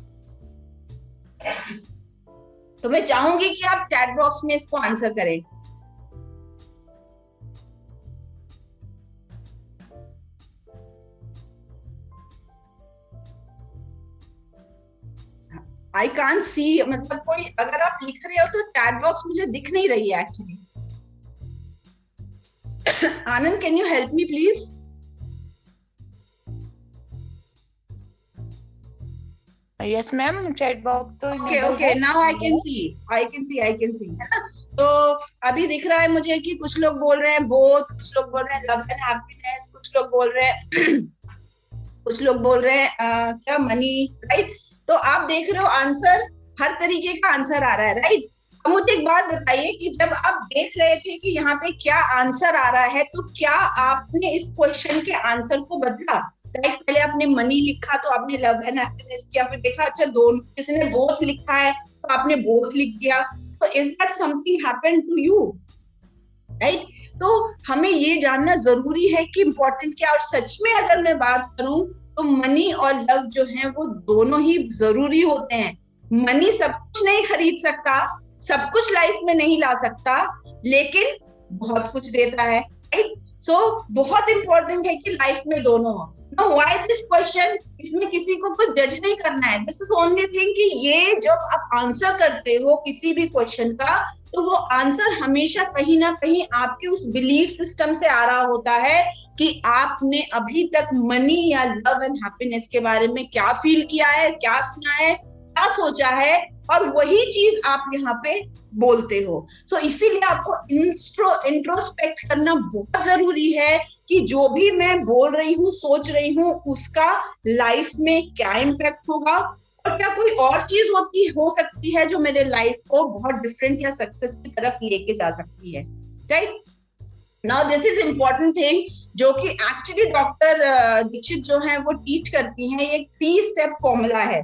तो मैं चाहूंगी कि आप चैट बॉक्स में इसको आंसर करें। आई कांट सी, मतलब कोई अगर आप लिख रहे हो तो चैट बॉक्स मुझे दिख नहीं रही है actually. Anand, can you help me please? Yes ma'am, chat box तो okay now I can see है ना। तो अभी दिख रहा है मुझे कि कुछ लोग बोल रहे हैं बोथ, कुछ लोग बोल रहे हैं लव एंड हैप्पीनेस, कुछ लोग बोल रहे हैं कुछ लोग बोल रहे हैं क्या, मनी, राइट। तो आप देख रहे हो आंसर, हर तरीके का आंसर आ रहा है, राइट। अब मुझे एक बात बताइए कि जब आप देख रहे थे कि यहाँ पे क्या आंसर आ रहा है, तो क्या आपने इस क्वेश्चन के आंसर को बदला? राइट, पहले आपने मनी लिखा तो आपने लव एंड हैप्पीनेस किया, फिर देखा अच्छा दोनों, किसी ने बोथ लिखा है तो आपने बोथ लिख दिया। तो is that something happened to you? Right, तो हमें ये जानना जरूरी है कि इंपॉर्टेंट क्या। और सच में अगर मैं बात करूं तो मनी और लव जो है वो दोनों ही जरूरी होते हैं। मनी सब कुछ नहीं खरीद सकता, सब कुछ लाइफ में नहीं ला सकता, लेकिन बहुत कुछ देता है, राइट। सो बहुत इंपॉर्टेंट है कि लाइफ में दोनों हो। Now, why this question? इसमें किसी को कुछ जज नहीं करना है। दिस इज ओनली थिंग कि ये जब आप आंसर करते हो किसी भी क्वेश्चन का, तो वो आंसर हमेशा कहीं ना कहीं आपके उस बिलीफ सिस्टम से आ रहा होता है कि आपने अभी तक मनी या लव एंड हैप्पीनेस के बारे में क्या फील किया है, क्या सुना है, क्या सोचा है, और वही चीज आप यहाँ पे बोलते हो। तो इसीलिए आपको इंट्रोस्पेक्ट करना बहुत जरूरी है कि जो भी मैं बोल रही हूँ, सोच रही हूँ, उसका लाइफ में क्या इम्पैक्ट होगा और क्या कोई और चीज हो सकती है जो मेरे लाइफ को बहुत डिफरेंट या सक्सेस की तरफ लेके जा सकती है, right. Now this is important thing जो कि एक्चुअली डॉक्टर दीक्षित जो है वो टीच करती हैं। ये 3 स्टेप फॉर्मूला है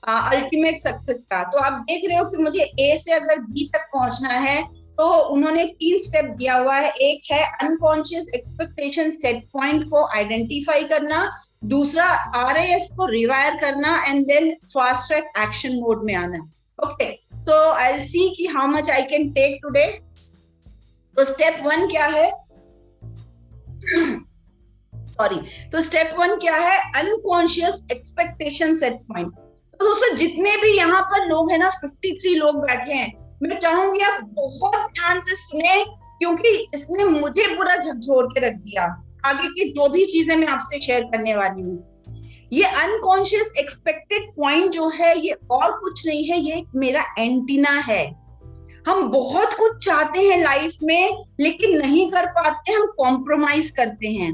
अल्टीमेट सक्सेस का। तो आप देख रहे हो कि मुझे ए से अगर बी तक पहुंचना है तो उन्होंने 3 स्टेप दिया हुआ है। एक है अनकॉन्शियस एक्सपेक्टेशन सेट पॉइंट को आइडेंटिफाई करना, दूसरा RAS को रिवायर करना, and then fast track action mode में आना। Okay, so I will see कि how much I can take today. तो स्टेप 1 क्या है? सॉरी, तो स्टेप 1 क्या है? Unconscious expectation set point. तो दोस्तों जितने भी यहाँ पर लोग हैं ना, 53 लोग बैठे हैं, मैं चाहूंगी आप बहुत ध्यान से सुने, क्योंकि इसने मुझे पूरा झकझोर के रख दिया। आगे की जो भी चीजें मैं आपसे शेयर करने वाली हूँ, ये अनकॉन्शियस एक्सपेक्टेड पॉइंट जो है ये और कुछ नहीं है, ये मेरा एंटीना है। हम बहुत कुछ चाहते हैं लाइफ में लेकिन नहीं कर पाते, हम कॉम्प्रोमाइज करते हैं।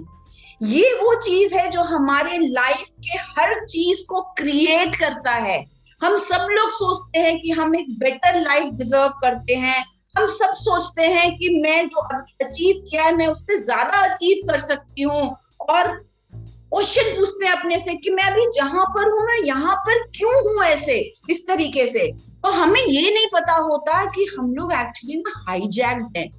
ये वो चीज है जो हमारे लाइफ के हर चीज को क्रिएट करता है। हम सब लोग सोचते हैं कि हम एक बेटर लाइफ डिजर्व करते हैं, हम सब सोचते हैं कि मैं जो अभी अचीव किया है मैं उससे ज्यादा अचीव कर सकती हूँ, और क्वेश्चन पूछते हैं अपने से कि मैं अभी जहां पर हूं मैं यहाँ पर क्यों हूं, ऐसे इस तरीके से। तो हमें ये नहीं पता होता कि हम लोग एक्चुअली में हाईजैक्ड हैं।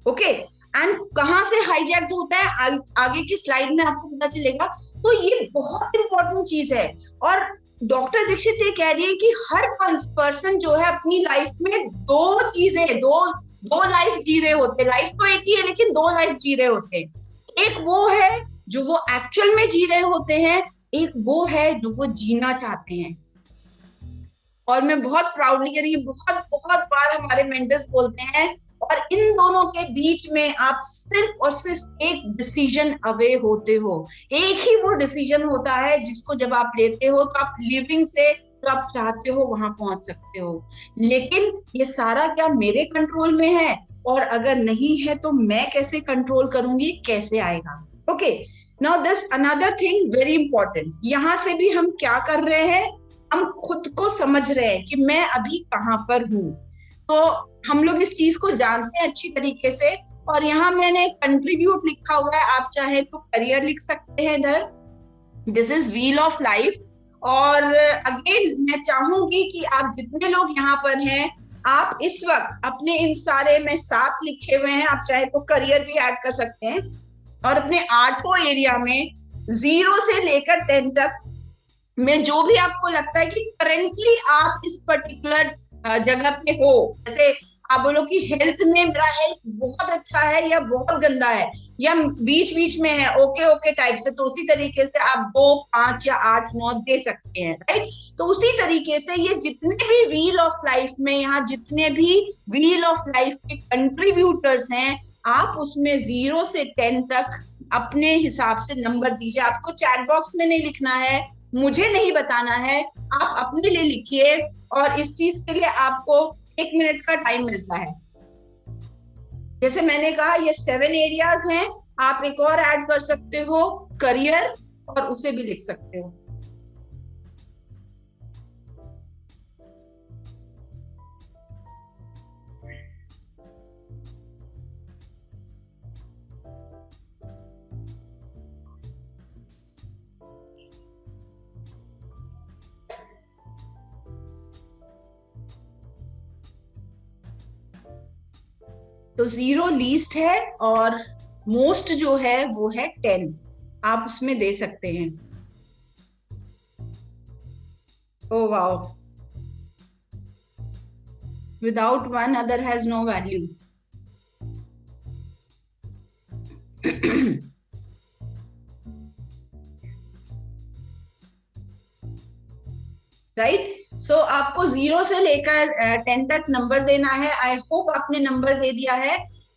ओके, एंड कहाँ से हाईजैक्ड होता है आगे की स्लाइड में आपको पता चलेगा। तो ये बहुत इंपॉर्टेंट चीज है। और डॉक्टर दीक्षित ये कह रही है कि हर पर्सन जो है अपनी लाइफ में दो चीजें, दो लाइफ जी रहे होते हैं। लाइफ तो एक ही है लेकिन दो लाइफ जी रहे होते हैं। एक वो है जो वो एक्चुअल में जी रहे होते हैं, एक वो है जो वो जीना चाहते हैं। और मैं बहुत प्राउडली कह रही हूँ, बहुत बहुत बार हमारे मेंटर्स बोलते हैं, और इन दोनों के बीच में आप सिर्फ और सिर्फ एक डिसीजन अवे होते हो। एक ही वो डिसीजन होता है जिसको जब आप लेते हो तो आप लिविंग से तो आप चाहते हो वहां पहुंच सकते हो। लेकिन ये सारा क्या मेरे कंट्रोल में है, और अगर नहीं है तो मैं कैसे कंट्रोल करूंगी, कैसे आएगा। Okay, now this another thing very important. यहां से भी हम क्या कर रहे हैं, हम खुद को समझ रहे हैं कि मैं अभी कहां पर हूं। तो हम लोग इस चीज को जानते हैं अच्छी तरीके से। और यहाँ मैंने कंट्रीब्यूट लिखा हुआ है, आप चाहे तो करियर लिख सकते हैं इधर। This is wheel of life. और अगेन मैं चाहूंगी कि आप जितने लोग यहाँ पर हैं, आप इस वक्त अपने इन सारे में 7 लिखे हुए हैं, आप चाहे तो करियर भी ऐड कर सकते हैं, और अपने 8 एरिया में 0 से लेकर 10 तक में जो भी आपको लगता है कि करेंटली आप इस पर्टिकुलर जगह पे हो। जैसे आप बोलो कि हेल्थ में मेरा हेल्थ बहुत अच्छा है या बहुत गंदा है या बीच बीच में है, ओके ओके टाइप से, तो उसी तरीके से आप 2, 5 या 8, 9 दे सकते हैं, राइट। तो उसी तरीके से ये जितने भी व्हील ऑफ लाइफ में, यहाँ जितने भी व्हील ऑफ लाइफ के कंट्रीब्यूटर्स हैं, आप उसमें 0 से 10 तक अपने हिसाब से नंबर दीजिए। आपको चैट बॉक्स में नहीं लिखना है, मुझे नहीं बताना है, आप अपने लिए लिखिए। और इस चीज के लिए आपको 1 मिनट का टाइम मिलता है। जैसे मैंने कहा ये 7 एरियाज हैं, आप एक और ऐड कर सकते हो करियर, और उसे भी लिख सकते हो। तो 0 लीस्ट है और मोस्ट जो है वो है 10, आप उसमें दे सकते हैं। Oh wow, without one other has no value. Right, so आपको 0 से लेकर 10 तक नंबर देना है। आई होप आपने नंबर दे दिया है।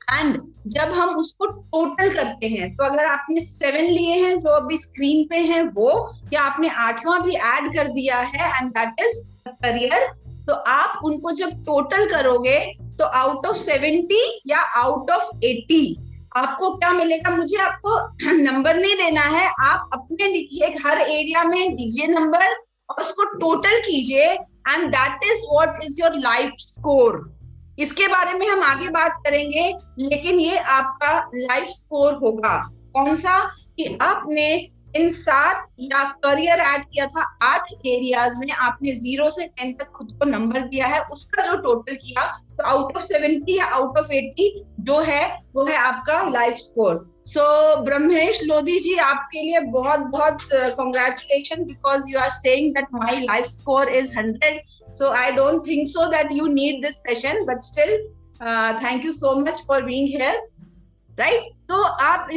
एंड जब हम उसको टोटल करते हैं, तो अगर आपने 7 लिए हैं जो अभी स्क्रीन पे हैं वो, या आपने 8वां भी ऐड कर दिया है एंड दैट इज करियर, तो आप उनको जब टोटल करोगे तो आउट ऑफ 70 या आउट ऑफ 80 आपको क्या मिलेगा। मुझे आपको नंबर नहीं देना है, आप अपने लिखिए, हर एरिया में दीजिए नंबर और उसको टोटल कीजिए, and that is what is your life score. इसके बारे में हम आगे बात करेंगे, लेकिन ये आपका लाइफ स्कोर होगा। कौन सा, कि आपने इन 7 या करियर ऐड किया था 8 एरियाज में, आपने 0 से 10 तक खुद को नंबर दिया है, उसका जो टोटल किया, तो आउट ऑफ 70 या आउट ऑफ 80 जो है वो है आपका लाइफ स्कोर। सो ब्रह्मेश लोधी जी, आपके लिए बहुत बहुत congratulations, because you are saying that my life score is 100. So I don't think so that you need this session, but still thank you so much for being here, right? तो आप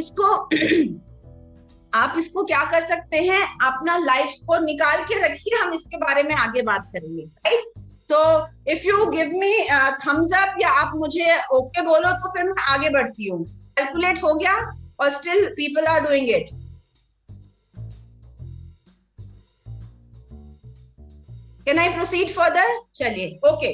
इसको क्या कर सकते हैं, अपना लाइफ स्कोर निकाल के रखिए, हम इसके बारे में आगे बात करेंगे, right. So if you give me thumbs up या आप मुझे ओके बोलो तो फिर मैं आगे बढ़ती हूँ। कैलकुलेट हो गया और still people are doing it. Can I proceed further? चलिए, ओके।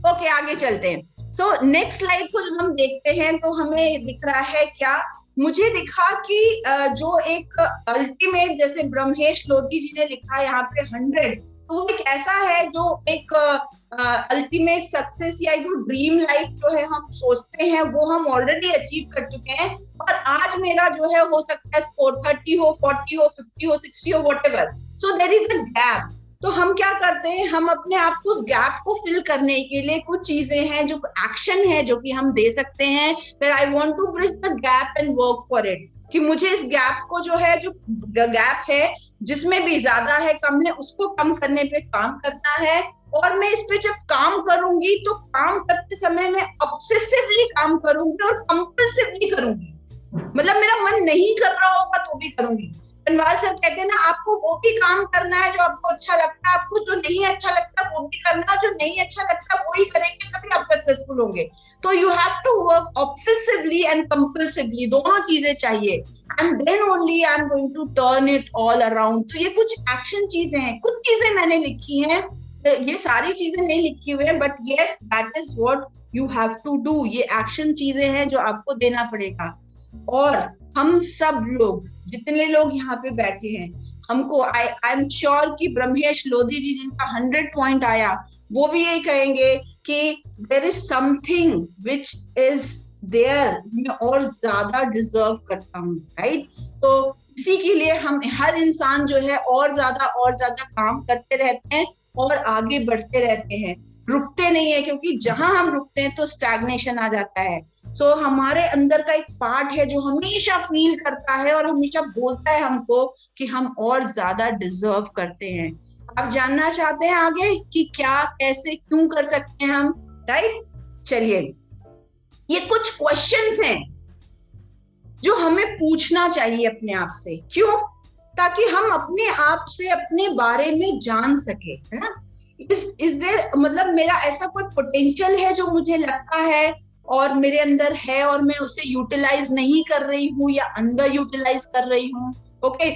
ओके आगे चलते हैं। तो नेक्स्ट स्लाइड को जब हम देखते हैं तो हमें दिख रहा है क्या, मुझे दिखा कि जो एक अल्टीमेट, जैसे ब्रह्मेश लोधी जी ने लिखा यहाँ पे 100, तो वो एक ऐसा है जो एक अल्टीमेट सक्सेस या जो ड्रीम लाइफ जो है हम सोचते हैं वो हम ऑलरेडी अचीव कर चुके हैं, और आज मेरा जो है हो सकता है स्कोर 30 हो, 40 हो, 50 हो, 60 हो, whatever. So there is a gap. तो हम क्या करते हैं, हम अपने आप को उस गैप को फिल करने के लिए कुछ चीजें हैं, जो एक्शन है जो कि हम दे सकते हैं, that I want to bridge the gap and work for it, कि मुझे इस गैप को जो है, जो गैप है जिसमें भी ज्यादा है कम है, उसको कम करने पे काम करना है। और मैं इस पे जब काम करूंगी तो काम करते समय मैं ऑब्सेसिवली काम करूंगी और कंपल्सिवली करूंगी, मतलब मेरा मन नहीं कर रहा होगा तो भी करूंगी। बनवाल सर कहते हैं ना, आपको वो भी काम करना है जो आपको अच्छा लगता है, आपको जो नहीं अच्छा लगता वो भी करना है, जो नहीं अच्छा लगता वो ही करेंगे तभी आप सक्सेसफुल होंगे। तो you have to work obsessively and compulsively, दोनों चीजें चाहिए, and then only I am going to turn it all around. तो ये कुछ एक्शन चीजें हैं, कुछ चीजें मैंने लिखी हैं, ये सारी चीजें नहीं लिखी हुई है, but yes that is what you have to do. ये एक्शन चीजें हैं जो आपको देना पड़ेगा। और हम सब लोग, जितने लोग यहाँ पे बैठे हैं, हमको आई एम श्योर कि ब्रह्मेश लोधी जी जिनका 100 पॉइंट आया, वो भी यही कहेंगे कि there is something which is there, मैं और ज्यादा डिजर्व करता हूँ, राइट। तो इसी के लिए हम हर इंसान जो है और ज्यादा काम करते रहते हैं और आगे बढ़ते रहते हैं, रुकते नहीं है, क्योंकि जहां हम रुकते हैं तो स्टैग्नेशन आ जाता है। सो हमारे अंदर का एक पार्ट है जो हमेशा फील करता है और हमेशा बोलता है हमको कि हम और ज्यादा डिजर्व करते हैं। आप जानना चाहते हैं आगे कि क्या, कैसे, क्यों कर सकते हैं हम, राइट। चलिए, ये कुछ क्वेश्चंस हैं जो हमें पूछना चाहिए अपने आप से, क्यों, ताकि हम अपने आप से अपने बारे में जान सके, है ना। इस देर मतलब मेरा ऐसा कोई पोटेंशियल है जो मुझे लगता है और मेरे अंदर है और मैं उसे यूटिलाइज नहीं कर रही हूँ या अंडर यूटिलाइज कर रही हूँ। ओके,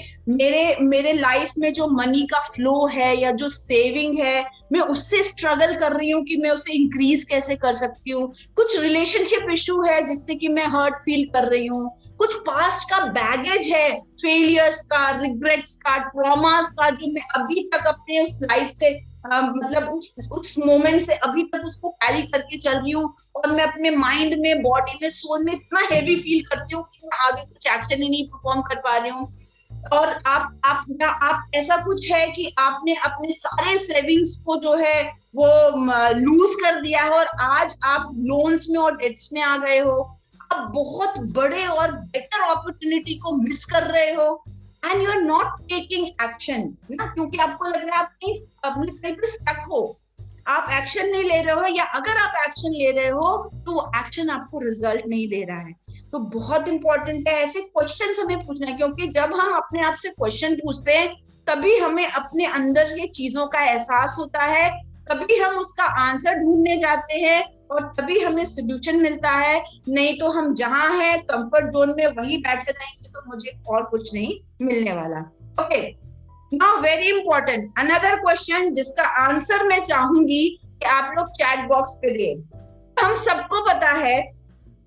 मेरे लाइफ में जो मनी का फ्लो है या जो सेविंग है, मैं उससे स्ट्रगल कर रही हूँ कि मैं उसे इंक्रीज कैसे कर सकती हूँ। कुछ रिलेशनशिप इशू है जिससे कि मैं हर्ट फील कर रही हूँ। कुछ पास्ट का बैगेज है, फेलियर्स का, रिग्रेट्स का, ट्रॉमास का, जो मैं अभी तक अपने उस लाइफ से मतलब उस मोमेंट से अभी तक उसको कैरी करके चल रही हूँ, और मैं अपने माइंड में, बॉडी में, सोल में इतना हेवी फील करती हूँ कि मैं आगे कुछ एक्शन ही नहीं परफॉर्म कर पा रही हूँ। और आप ऐसा कुछ है कि आपने अपने सारे सेविंग्स को जो है वो लूज कर दिया है और आज आप लोन्स में और डेट्स में आ गए हो। आप बहुत बड़े और बेटर अपॉर्चुनिटी को मिस कर रहे हो and you are not taking action ना, क्योंकि आपको लग रहा है आप कहीं पे स्टक हो, आप एक्शन नहीं ले रहे हो, या अगर आप एक्शन ले रहे हो तो वो एक्शन आपको रिजल्ट नहीं दे रहा है। तो बहुत इंपॉर्टेंट है ऐसे क्वेश्चन हमें पूछना, क्योंकि जब हम अपने आप से क्वेश्चन पूछते हैं तभी हमें अपने अंदर ये चीजों का एहसास होता है, तभी हम उसका आंसर ढूंढने जाते हैं और तभी हमें सोल्यूशन मिलता है। नहीं तो हम जहां हैं कंफर्ट जोन में वहीं बैठे रहेंगे तो मुझे और कुछ नहीं मिलने वाला। Okay, now very important another question जिसका आंसर मैं चाहूंगी कि आप लोग चैट बॉक्स पे दें। हम सबको पता है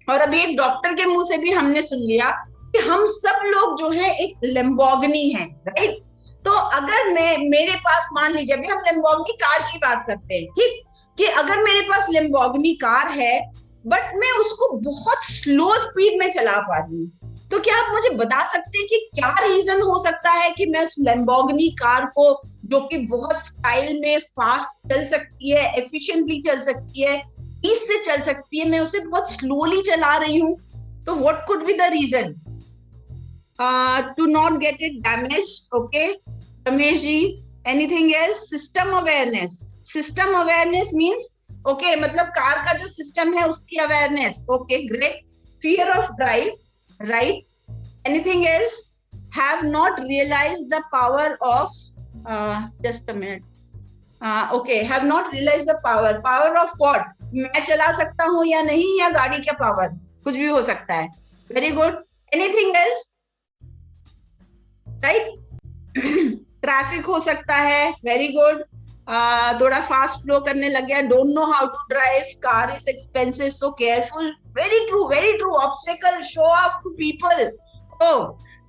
और अभी एक डॉक्टर के मुंह से भी हमने सुन लिया कि हम सब लोग जो है एक लैम्बोर्गिनी है, राइट। तो अगर मेरे पास, मान लीजिए अभी हम लैम्बोर्गिनी कार की बात करते हैं, ठीक, कि अगर मेरे पास लैम्बोर्गिनी कार है बट मैं उसको बहुत स्लो स्पीड में चला पा रही हूँ, तो क्या आप मुझे बता सकते हैं कि क्या रीजन हो सकता है कि मैं उस लैम्बोर्गिनी कार को, जो कि बहुत स्टाइल में फास्ट चल सकती है, एफिशिएंटली चल सकती है, ईज से चल सकती है, मैं उसे बहुत स्लोली चला रही हूँ। तो what could be the reason? To not get it damage. Okay Ramesh ji, anything else? System awareness. System awareness means okay, मतलब कार का जो सिस्टम है उसकी awareness. Okay great. Fear of drive, right. Anything else? Have not realise the power of, just a minute, okay, have not realise the power, power of what? मैं चला सकता हूँ या नहीं, या गाड़ी का पावर, कुछ भी हो सकता है। Very good. Anything else? Right. Traffic हो सकता है, वेरी गुड। थोड़ा फास्ट फ्लो करने लग गया, don't know how to drive, car is expensive, so careful. Very true, obstacle, show off to people.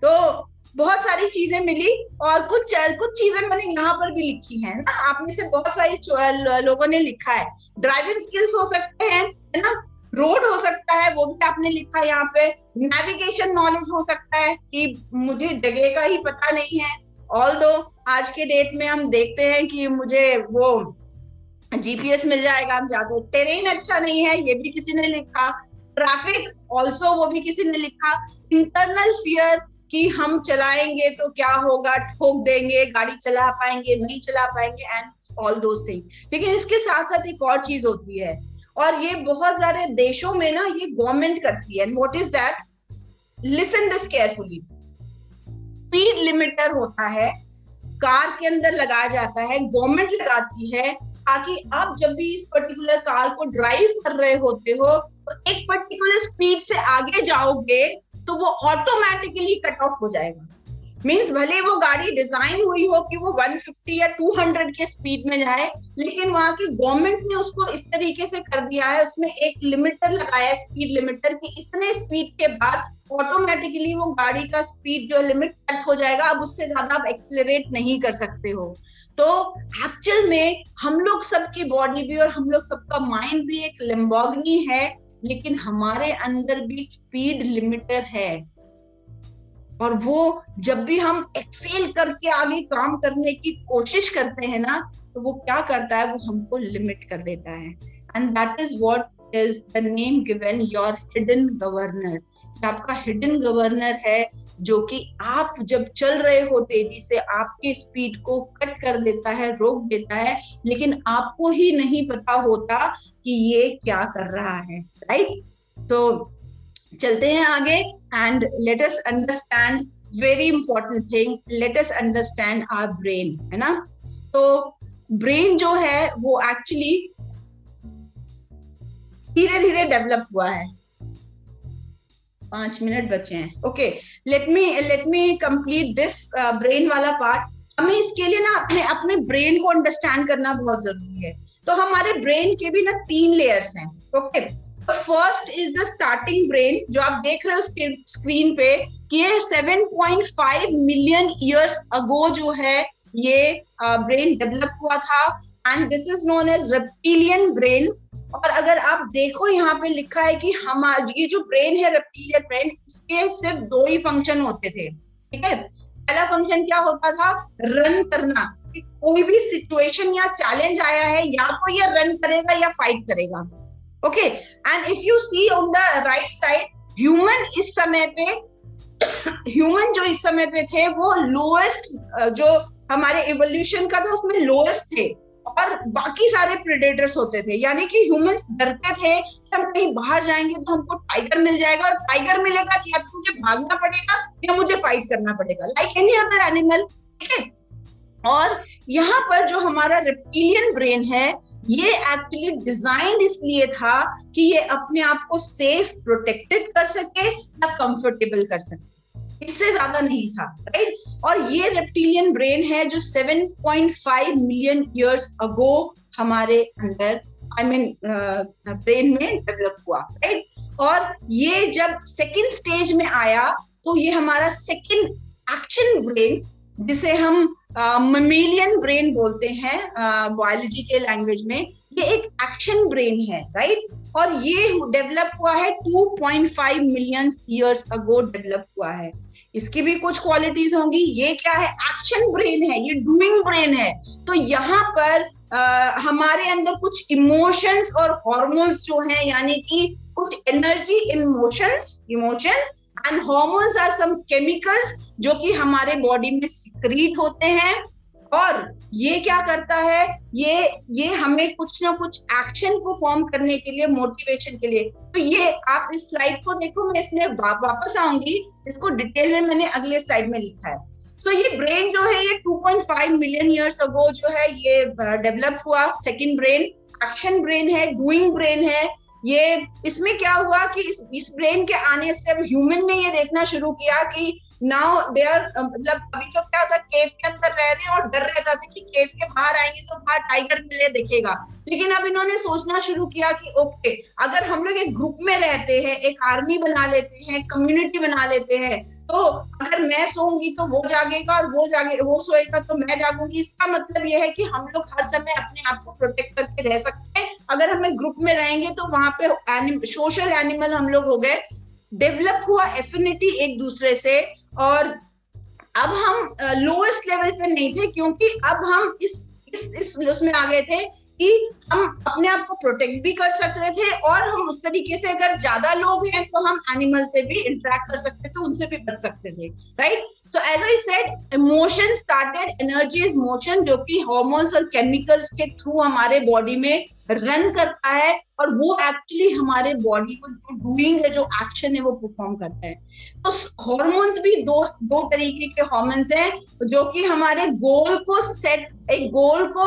तो बहुत सारी चीजें मिली, और कुछ चीजें मैंने यहाँ पर भी लिखी है ना, आप में से बहुत सारी लोगों ने लिखा है। ड्राइविंग स्किल्स हो सकते हैं, है ना, रोड हो सकता है, वो भी आपने लिखा है यहाँ पे। नेविगेशन नॉलेज हो सकता है कि मुझे जगह का ही पता नहीं है, ऑल्दो आज के डेट में हम देखते हैं कि मुझे वो जीपीएस मिल जाएगा, हम जाते। टेरेन अच्छा नहीं है, ये भी किसी ने लिखा। ट्रैफिक ऑल्सो, वो भी किसी ने लिखा। इंटरनल फियर कि हम चलाएंगे तो क्या होगा, ठोक देंगे, गाड़ी चला पाएंगे नहीं चला पाएंगे, एंड ऑल दोस थिंग। लेकिन इसके साथ साथ एक और चीज होती है, और ये बहुत सारे देशों में ना ये गवर्नमेंट करती है। What is that? Listen this carefully. Speed limiter होता है, कार के अंदर लगाया जाता है, गवर्नमेंट लगाती है, ताकि आप जब भी इस पर्टिकुलर कार को ड्राइव कर रहे होते हो तो एक पर्टिकुलर स्पीड से आगे जाओगे तो वो ऑटोमेटिकली कट ऑफ हो जाएगा। मीन्स भले वो गाड़ी डिजाइन हुई हो कि वो 150 या 200 के स्पीड में जाए, लेकिन वहां की गवर्नमेंट ने उसको इस तरीके से कर दिया है, उसमें एक लिमिटर लगाया है, स्पीड लिमिटर, कि इतने स्पीड के बाद ऑटोमेटिकली वो गाड़ी का स्पीड जो लिमिट कट हो जाएगा, अब उससे ज्यादा आप एक्सेलरेट नहीं कर सकते हो। तो एक्चुअल में हम लोग सबकी बॉडी भी और हम लोग सबका माइंड भी एक लैम्बोर्गिनी है, लेकिन हमारे अंदर भी स्पीड लिमिटर है। और वो जब भी हम एक्सेल करके आगे काम करने की कोशिश करते हैं ना, तो वो क्या करता है, वो हमको लिमिट कर देता है। And that is what is the name given your hidden governor. आपका हिडन गवर्नर है, जो कि आप जब चल रहे हो तेजी से, आपके स्पीड को कट कर देता है, रोक देता है, लेकिन आपको ही नहीं पता होता कि ये क्या कर रहा है, राइट? तो चलते हैं आगे, and let us understand very important thing, let us understand our brain, है ना। तो ब्रेन जो है वो एक्चुअली धीरे धीरे डेवलप हुआ है। 5 मिनट बचे हैं, okay. Let me complete this brain वाला पार्ट। हमें इसके लिए ना अपने ब्रेन को अंडरस्टैंड करना बहुत जरूरी है। तो हमारे ब्रेन के भी ना 3 लेयर्स हैं, okay. First is the starting brain, जो आप देख रहे हो स्क्रीन पे, कि ये 7.5 मिलियन ईयर्स अगो जो है ये ब्रेन डेवलप हुआ था, and this is known as reptilian brain. और अगर आप देखो यहाँ पे लिखा है कि ये जो ब्रेन है, रेप्टिलियन ब्रेन, इसके सिर्फ 2 ही फंक्शन होते थे, ठीक है। पहला फंक्शन क्या होता था? रन करना, कि कोई भी सिचुएशन या चैलेंज आया है, या तो ये रन करेगा या फाइट करेगा, okay. And if you see on the right side, human जो इस समय पे थे, वो लोएस्ट, जो हमारे इवोल्यूशन का था उसमें लोएस्ट थे, और बाकी सारे प्रेडेटर्स होते थे। यानी कि ह्यूमंस डरते थे कि हम कहीं बाहर जाएंगे तो हमको टाइगर मिल जाएगा, और टाइगर मिलेगा तो या तो मुझे भागना पड़ेगा या मुझे फाइट करना पड़ेगा, लाइक एनी अदर एनिमल, ठीक है। और यहाँ पर जो हमारा रेप्टिलियन ब्रेन है, ये एक्चुअली डिजाइन इसलिए था कि ये अपने आप को सेफ, प्रोटेक्टेड कर सके या कंफर्टेबल कर सके, इससे ज्यादा नहीं था, राइट। और ये रेप्टिलियन ब्रेन है जो 7.5 मिलियन ईयर्स अगो हमारे अंदर, ब्रेन में डेवलप हुआ, राइट। और ये जब सेकेंड स्टेज में आया, तो ये हमारा सेकेंड एक्शन ब्रेन, जिसे हम ममेलियन ब्रेन बोलते हैं बायोलॉजी के लैंग्वेज में, ये एक एक्शन ब्रेन है, राइट। और ये डेवलप हुआ है 2.5 मिलियन ईयर्स अगो डेवलप हुआ है। इसकी भी कुछ क्वालिटीज होंगी। ये क्या है? एक्शन ब्रेन है, ये डूइंग ब्रेन है। तो यहाँ पर हमारे अंदर कुछ इमोशंस और हॉर्मोन्स जो हैं, यानी कि कुछ energy in emotions and hormones are some chemicals जो कि हमारे बॉडी में सिक्रीट होते हैं। और ये क्या करता है? ये हमें कुछ ना कुछ एक्शन परफॉर्म करने के लिए, मोटिवेशन के लिए। तो ये आप इस स्लाइड को देखो, मैं इसमें वापस आऊंगी, इसको डिटेल में मैंने अगले स्लाइड में लिखा है। सो ये ब्रेन जो है, ये 2.5 मिलियन ईयर्स अगो जो है ये डेवलप हुआ। सेकंड ब्रेन एक्शन ब्रेन है, डूइंग ब्रेन है। ये इसमें क्या हुआ कि इस ब्रेन के आने से अब ह्यूमन ने ये देखना शुरू किया कि नाउ दे आर, मतलब अभी तो क्या था, केव के अंदर रह रहे हैं और डर रहता था कि केव के बाहर आएंगे तो बाहर टाइगर मिले दिखेगा। लेकिन अब इन्होंने सोचना शुरू किया कि ओके, अगर हम लोग एक ग्रुप में रहते हैं, एक आर्मी बना लेते हैं, कम्युनिटी बना लेते हैं, तो अगर मैं सोऊंगी तो वो जागेगा और वो सोएगा तो मैं जागूंगी। इसका मतलब ये है कि हम लोग हर समय अपने आप को प्रोटेक्ट करके रह सकते हैं। अगर हमें ग्रुप में रहेंगे तो वहां पे सोशल एनिमल हम लोग हो गए, डेवलप हुआ एफिनिटी एक दूसरे से। और अब हम लोएस्ट लेवल पे नहीं थे, क्योंकि अब हम इस उसमें आ गए थे कि हम अपने आप को प्रोटेक्ट भी कर सकते थे, और हम उस तरीके से अगर ज्यादा लोग हैं तो हम एनिमल से भी इंटरेक्ट कर सकते थे, उनसे भी बच सकते थे, right. So as I said, emotion started, energy is motion, जो कि हार्मोन्स और केमिकल्स के थ्रू हमारे बॉडी में रन करता है, और वो एक्चुअली हमारे बॉडी को जो डूइंग है, जो एक्शन है, वो परफॉर्म करता है। तो हार्मोन्स भी दो तरीके के हार्मोन्स हैं, जो कि हमारे गोल को एक गोल को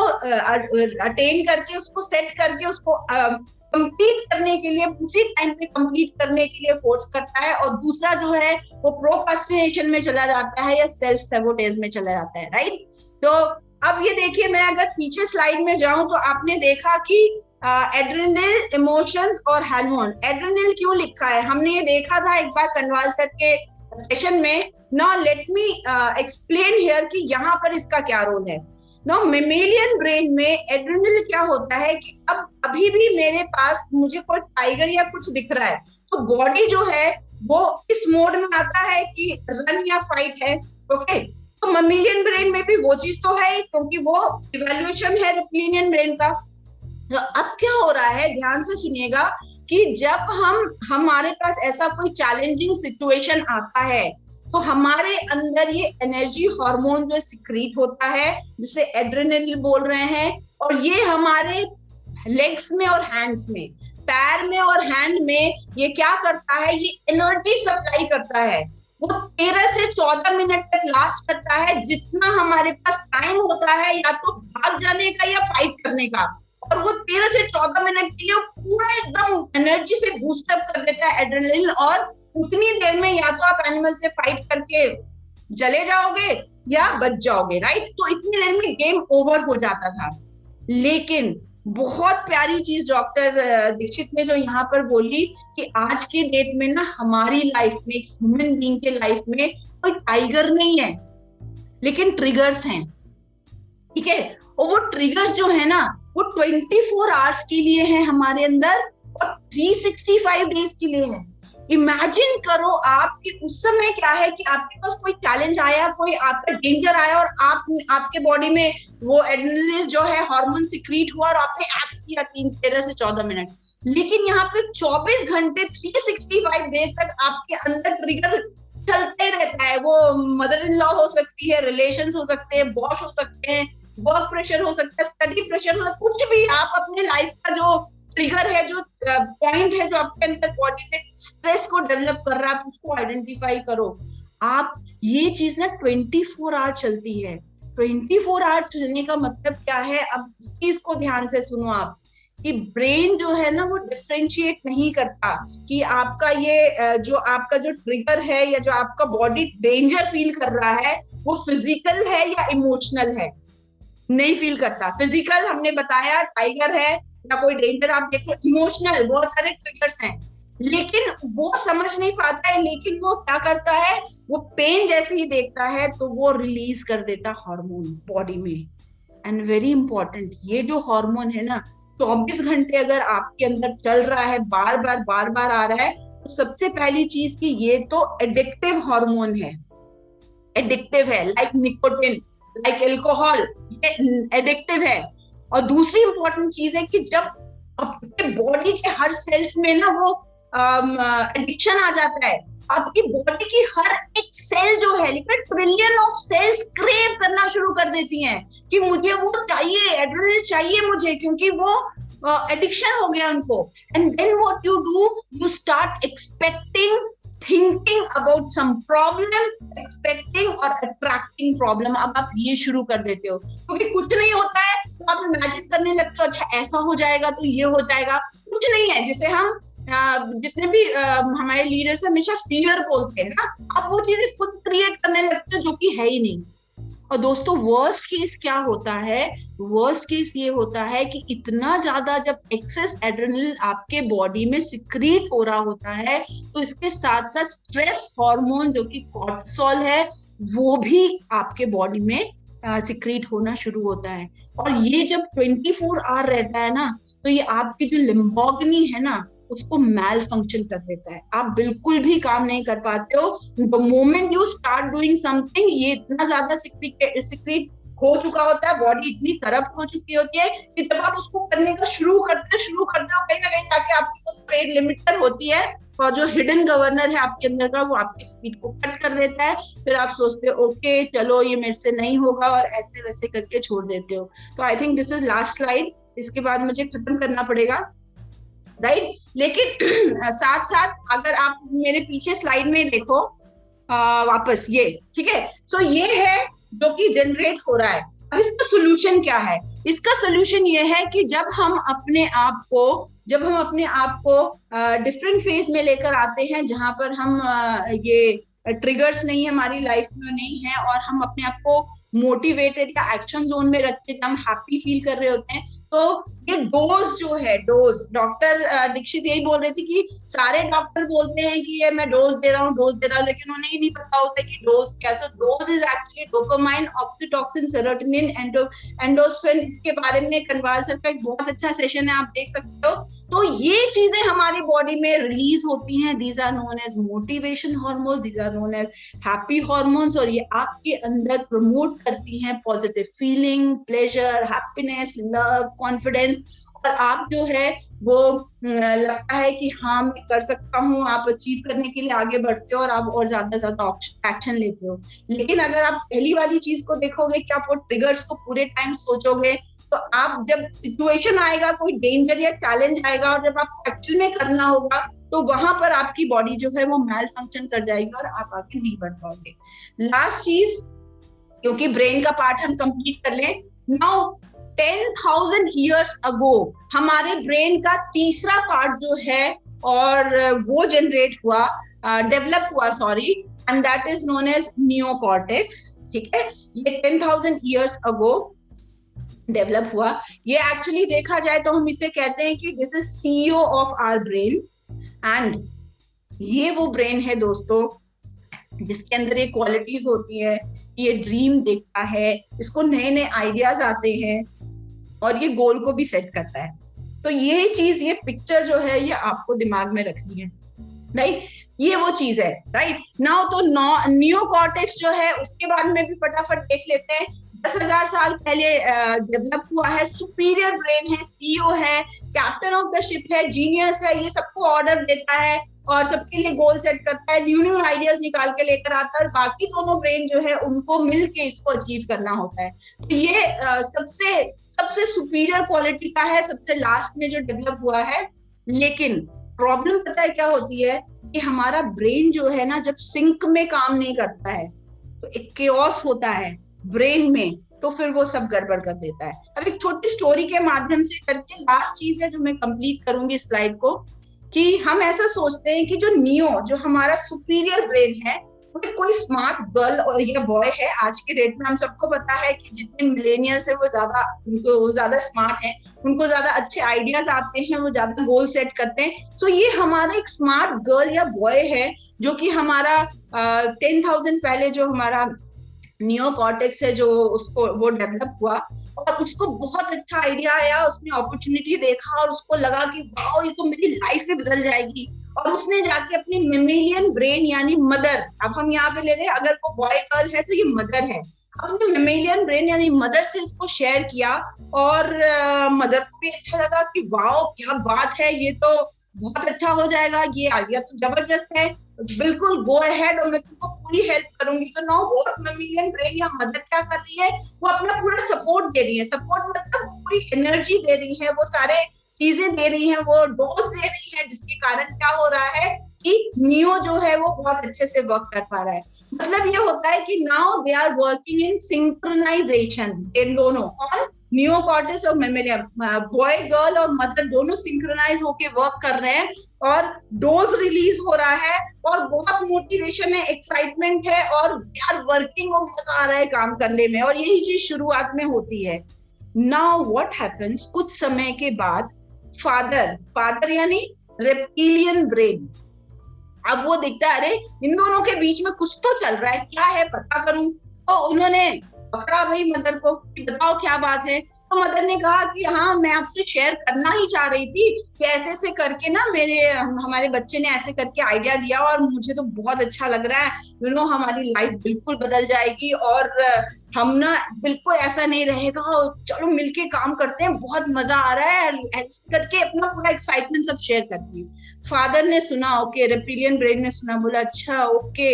अटेन करके, उसको सेट करके, उसको कंप्लीट करने के लिए, उसी टाइम पे कंप्लीट करने के लिए फोर्स करता है। और दूसरा जो है वो प्रोक्रास्टिनेशन में चला जाता है या सेल्फ सैबोटेज में चला जाता है, राइट। तो अब ये देखिए, मैं अगर पीछे स्लाइड में जाऊं तो आपने देखा कि एड्रेनल, इमोशंस और हार्मोन। एड्रेनल क्यों लिखा है, हमने ये देखा था एक बार कनवाल सर के सेशन में। Now let me explain here कि यहाँ पर इसका क्या रोल है। नाउ मेमेलियन ब्रेन में एड्रेनल क्या होता है कि अब अभी भी मेरे पास मुझे कोई टाइगर या कुछ दिख रहा है, तो बॉडी जो है वो इस मोड में आता है कि रन या फाइट है, ओके। तो ममेलियन ब्रेन में भी वो चीज तो है, क्योंकि वो इवैल्यूएशन है रेप्टिलियन ब्रेन का। तो अब क्या हो रहा है, ध्यान से सुनिएगा, कि जब हमारे पास ऐसा कोई चैलेंजिंग सिचुएशन आता है, तो हमारे अंदर ये एनर्जी हार्मोन जो सिक्रीट होता है, जिसे एड्रेनलिन बोल रहे हैं, और ये हमारे लेग्स में और हैंड्स में, पैर में और हैंड में ये क्या करता है, ये एनर्जी सप्लाई करता है। वो 13 से 14 मिनट तक लास्ट करता है, जितना हमारे पास टाइम होता है या तो भाग जाने का या फाइट करने का। और वो 13 से 14 मिनट के लिए पूरा एकदम एनर्जी से बूस्ट अप कर देता है एड्रेनलिन, और उतनी देर में या तो आप एनिमल से फाइट करके चले जाओगे या बच जाओगे, राइट। तो इतनी देर में गेम ओवर हो जाता था। लेकिन बहुत प्यारी चीज डॉक्टर दीक्षित ने जो यहाँ पर बोली कि आज के डेट में ना हमारी लाइफ में, ह्यूमन बीइंग के लाइफ में कोई टाइगर नहीं है, लेकिन ट्रिगर्स हैं, ठीक है। और वो ट्रिगर्स जो है ना, वो 24 आवर्स के लिए है हमारे अंदर, और 365 डेज के लिए है। इमेजिन करो आप कि उस समय क्या है कि आपके पास कोई चैलेंज आया, कोई आपका डेंजर आया, और आपके बॉडी में वो एड्रेनलिन जो है हार्मोन सिक्रीट हुआ, और आपने एक्ट किया 13 से 14 मिनट। लेकिन यहाँ पे 24 घंटे 365 डेज तक आपके अंदर ट्रिगर चलते रहता है। वो मदर इन लॉ हो सकती है, रिलेशंस हो सकते हैं, बॉस हो सकते हैं, वर्क प्रेशर हो सकता है, स्टडी प्रेशर हो सकता है, कुछ भी। आप अपने लाइफ का जो ट्रिगर है, जो पॉइंट है जो आपके अंदर बॉडी में स्ट्रेस को डेवलप कर रहा है, आप उसको आइडेंटिफाई करो। आप ये चीज ना 24 आवर चलती है। 24 आवर चलने का मतलब क्या है, अब इस चीज को ध्यान से सुनो आप, कि ब्रेन जो है ना वो डिफरेंशिएट नहीं करता कि आपका ये जो आपका जो ट्रिगर है या जो आपका बॉडी डेंजर फील कर रहा है वो फिजिकल है या इमोशनल है, नहीं फील करता। फिजिकल हमने बताया टाइगर है या कोई डेंजर आप देखो, इमोशनल बहुत सारे ट्रिगर्स हैं, लेकिन वो समझ नहीं पाता है। लेकिन वो क्या करता है, वो पेन जैसे ही देखता है तो वो रिलीज कर देता हार्मोन बॉडी में। एंड वेरी इंपॉर्टेंट, ये जो हार्मोन है ना 24 घंटे अगर आपके अंदर चल रहा है, बार बार आ रहा है, तो सबसे पहली चीज कि ये तो एडिक्टिव हार्मोन है, एडिक्टिव है, लाइक निकोटिन, लाइक एल्कोहल, ये एडिक्टिव है। और दूसरी इंपॉर्टेंट चीज है कि जब आपके बॉडी के हर सेल्स में ना वो एडिक्शन आ जाता है, आपकी बॉडी की हर एक सेल जो है, लेकिन ट्रिलियन ऑफ सेल्स क्रेव करना शुरू कर देती हैं कि मुझे वो चाहिए, एड्रेनलिन चाहिए मुझे, क्योंकि वो एडिक्शन हो गया उनको। And then what you do, you start expecting, thinking about some problem, expecting और अट्रैक्टिंग प्रॉब्लम। अब आप ये शुरू कर देते हो, क्योंकि कुछ नहीं होता है तो तो आप इमेजिन करने लगते हो अच्छा ऐसा हो जाएगा तो ये हो जाएगा, कुछ नहीं है। जिसे हम जितने भी हमारे लीडर्स हमेशा फियर बोलते हैं ना, आप वो चीजें खुद क्रिएट करने लगते हो जो कि है ही नहीं। और दोस्तों वर्स्ट केस क्या होता है, वर्स्ट केस ये होता है कि इतना ज्यादा जब एक्सेस एड्रेनलिन आपके बॉडी में सिक्रीट हो रहा होता है, तो इसके साथ साथ स्ट्रेस हार्मोन जो कि कॉर्टिसोल है वो भी आपके बॉडी में सिक्रीट होना शुरू होता है। और ये जब 24 आवर रहता है ना, तो ये आपकी जो लिम्बोग्नी है ना उसको मैल फंक्शन कर देता है, आप बिल्कुल भी काम नहीं कर पाते हो। The moment you start doing something, ये इतना ज्यादा सिक्रीट हो चुका होता है, बॉडी इतनी करप्ट हो चुकी होती है कि जब आप उसको करने का शुरू करते हो कहीं ना कहीं जाके आपकी वो स्पीड लिमिटर होती है और जो हिडन गवर्नर है आपके अंदर का वो आपकी स्पीड को कट कर देता है। फिर आप सोचते हो ओके चलो ये मेरे से नहीं होगा और ऐसे वैसे करके छोड़ देते हो। तो I think this is last slide, इसके बाद मुझे खत्म करना पड़ेगा, राइट। लेकिन साथ साथ अगर आप मेरे पीछे स्लाइड में देखो वापस, ये ठीक है, सो ये है जो कि जनरेट हो रहा है। अब इसका सोल्यूशन क्या है? इसका सोल्यूशन ये है कि जब हम अपने आप को डिफरेंट फेज में लेकर आते हैं जहां पर हम ये ट्रिगर्स नहीं है हमारी लाइफ में नहीं है और हम अपने आप को मोटिवेटेड या एक्शन जोन में रख के जब हम हैप्पी फील कर रहे होते हैं, तो ये डोज जो है, डोज, डॉक्टर दीक्षित यही बोल रही थी कि सारे डॉक्टर बोलते हैं कि ये मैं डोज दे रहा हूँ, लेकिन उन्हें ही नहीं पता होता कि डोज क्या। So DOSE is actually dopamine, oxytocin, serotonin, endorphin. इसके बारे में कनवाल सर का एक बहुत अच्छा सेशन है, आप देख सकते हो। तो ये चीजें हमारी बॉडी में रिलीज होती हैं, these are known as motivation hormone, these are known as happy hormones, और ये आपके अंदर प्रमोट करती हैं positive feeling, pleasure, happiness, love, confidence. और आप जो है वो लगता है कि हाँ मैं कर सकता हूँ, आप अचीव करने के लिए आगे बढ़ते हो और आप और ज्यादा एक्शन लेते हो। लेकिन अगर आप पहली वाली चीज को देखोगे कि आप वो ट्रिगर्स को पूरे टाइम सोचोगे, तो आप जब सिचुएशन आएगा, कोई डेंजर या चैलेंज आएगा और जब आपको एक्चुअल में करना होगा, तो वहां पर आपकी बॉडी जो है वो मैल फंक्शन कर जाएगी और आप आगे नहीं बढ़ पाओगे। लास्ट चीज, क्योंकि ब्रेन का पार्ट हम कंप्लीट कर लें, नाउ 10,000 years ago हमारे ब्रेन का तीसरा पार्ट जो है और वो जनरेट हुआ, डेवलप हुआ, sorry, and that is known as neocortex. ठीक है, ये 10,000 years ago डेवलप हुआ। ये एक्चुअली देखा जाए तो हम इसे कहते हैं कि this is CEO of our brain, and ये वो ब्रेन है दोस्तों जिसके अंदर ये क्वालिटीज होती है, ये ड्रीम देखता है, इसको नए नए आइडियाज आते हैं और ये गोल को भी सेट करता है। तो ये चीज, ये पिक्चर जो है ये आपको दिमाग में रखनी है, राइट। ये वो चीज है, राइट। नाउ तो नियोकॉर्टेक्स जो है उसके बारे में भी फटाफट देख लेते हैं। 10,000 साल पहले डेवलप हुआ है, सुपीरियर ब्रेन है, सीईओ है, कैप्टन ऑफ द शिप है, जीनियस है, ये सबको ऑर्डर देता है और सबके लिए गोल सेट करता है, न्यू न्यू आइडियाज निकाल के लेकर आता है, और बाकी दोनों ब्रेन जो है उनको मिलके इसको अचीव करना होता है। तो ये सबसे सुपीरियर क्वालिटी का है, सबसे लास्ट में जो डेवलप हुआ है। लेकिन प्रॉब्लम पता है क्या होती है कि हमारा ब्रेन जो है ना, जब सिंक में काम नहीं करता है तो एक केओस होता है ब्रेन में, तो फिर वो सब गड़बड़ कर देता है। अब एक छोटी स्टोरी के माध्यम से करके लास्ट चीज है जो मैं कंप्लीट करूंगी स्लाइड को, कि हम ऐसा सोचते हैं कि जो नियो, जो हमारा सुपीरियर ब्रेन है, वो कोई स्मार्ट गर्ल और या बॉय है। आज के डेट में हम सबको पता है कि जितने मिलेनियल्स है वो ज्यादा स्मार्ट है, उनको ज्यादा अच्छे आइडियाज आते हैं, वो ज्यादा गोल सेट करते हैं। सो ये हमारा एक स्मार्ट गर्ल या बॉय है जो कि हमारा 10,000 पहले जो हमारा नियोकॉर्टेक्स है जो उसको वो डेवलप हुआ और उसको बहुत अच्छा आइडिया आया, उसने अपॉर्चुनिटी देखा और उसको लगा कि वाओ ये तो मेरी लाइफ ही बदल जाएगी, और उसने जाके अपनी मेमेलियन ब्रेन यानी मदर, अब हम यहाँ पे ले रहे हैं अगर वो बॉय गर्ल है तो ये मदर है, अपने मेमेलियन ब्रेन यानी मदर से इसको शेयर किया और मदर को भी अच्छा लगा कि वाओ क्या बात है, ये तो बहुत अच्छा हो जाएगा, ये आइडिया तो जबरदस्त है, बिल्कुल गो अहेड और मैं तुमको पूरी हेल्प करूंगी। तो नाउ व्हाट मेमेलियन ब्रेन या मदर क्या कर रही है, वो अपना पूरा सपोर्ट दे रही है, सपोर्ट मतलब पूरी एनर्जी दे रही है, वो सारे चीजें दे रही है, वो डोज दे रही है, जिसके कारण क्या हो रहा है कि नियो जो है वो बहुत अच्छे से वर्क कर पा रहा है। मतलब ये होता है कि now they are working in synchronisation, in दोनों, और नियोकॉर्टेक्स और मेमेलिया, बॉय गर्ल और मदर दोनों सिंक्रोनाइज होके वर्क कर रहे हैं और डोज रिलीज हो रहा है और बहुत मोटिवेशन है, एक्साइटमेंट है और वी आर वर्किंग और मजा आ रहा है काम करने में, और यही चीज शुरुआत में होती है। नाउ व्हाट हैपेंस, कुछ समय के बाद फादर यानी रेप्टिलियन ब्रेन, अब वो देखता है अरे इन दोनों के बीच में कुछ तो चल रहा है, क्या है पता करूं। तो उन्होंने पकड़ा भाई मदर को कि बताओ क्या बात है। तो मदर ने कहा कि हाँ मैं आपसे शेयर करना ही चाह रही थी कि ऐसे ऐसे करके ना हमारे बच्चे ने ऐसे करके आइडिया दिया और मुझे तो बहुत अच्छा लग रहा है, यू नो हमारी लाइफ बिल्कुल बदल जाएगी और हम ना बिल्कुल ऐसा नहीं रहेगा, चलो मिलके काम करते हैं, बहुत मजा आ रहा है, ऐसे करके अपना पूरा एक्साइटमेंट सब शेयर करती है। फादर ने सुना, ओके, रेप्टिलियन ब्रेन ने सुना, बोला अच्छा ओके।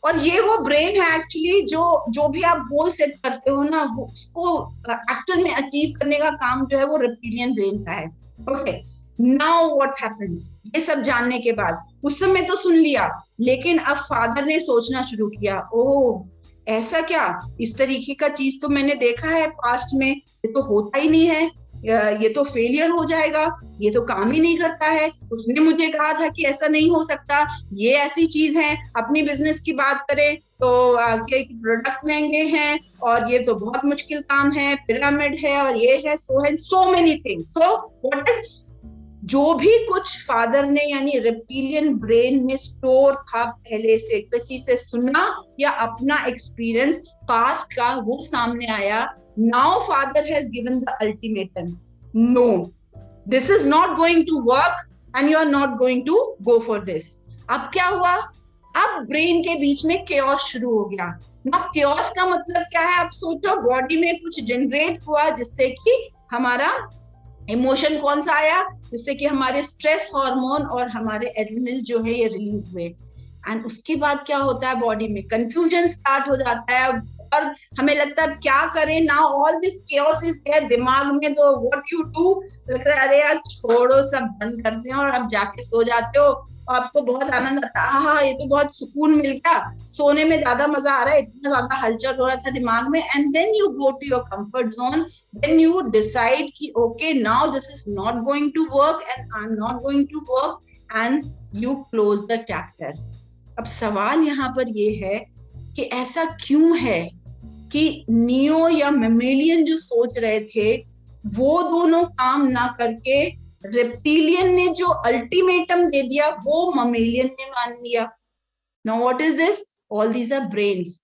और ये वो ब्रेन है एक्चुअली जो भी आप गोल सेट करते हो ना, वो उसको एक्चुअल में अचीव करने का काम जो है वो रेप्टिलियन ब्रेन का है। ओके, नाउ व्हाट हैपेंस, ये सब जानने के बाद उस समय तो सुन लिया, लेकिन अब फादर ने सोचना शुरू किया, ओह ऐसा क्या, इस तरीके का चीज तो मैंने देखा है पास्ट में, ये तो होता ही नहीं है, ये तो फेलियर हो जाएगा, ये तो काम ही नहीं करता है, उसने मुझे कहा था कि ऐसा नहीं हो सकता, ये ऐसी चीज है। अपनी बिजनेस की बात करें तो आगे प्रोडक्ट महंगे हैं और ये तो बहुत मुश्किल काम है, पिरामिड है और ये है, so many things. So what is, जो भी कुछ फादर ने यानी रेप्टिलियन ब्रेन में स्टोर था पहले से, किसी से सुना या अपना एक्सपीरियंस पास्ट का, वो सामने आया। Now father has given the ultimatum. No, this is not going to work and you are not going to go for this. अब क्या हुआ, अब ब्रेन के बीच में chaos शुरू हो गया ना। chaos का मतलब क्या है, आप सोचो बॉडी में कुछ जनरेट हुआ जिससे कि हमारा इमोशन कौन सा आया, जिससे कि हमारे स्ट्रेस हार्मोन और हमारे एड्रेनल जो है ये रिलीज हुए। एंड उसके बाद क्या होता है, बॉडी में कंफ्यूजन स्टार्ट हो जाता है और हमें लगता है क्या करें, now all this chaos is there दिमाग में, तो व्हाट यू डू, लगता है अरे यार छोड़ो सब बंद करते हैं, और आप जाके सो जाते हो और आपको बहुत आनंद आता है, हाँ ये तो बहुत सुकून मिल गया, सोने में ज्यादा मजा आ रहा है, इतना ज्यादा हलचल हो रहा था दिमाग में। And then you go to your comfort zone, then you decide कि okay now this is not going to work and I am not going to work, and you close the chapter. अब सवाल यहाँ पर ये है कि ऐसा क्यों है कि नियो या मेमेलियन जो सोच रहे थे वो दोनों काम ना करके रेप्टिलियन ने जो अल्टीमेटम दे दिया वो ममेलियन ने मान लिया। Now what is this, all these are brains,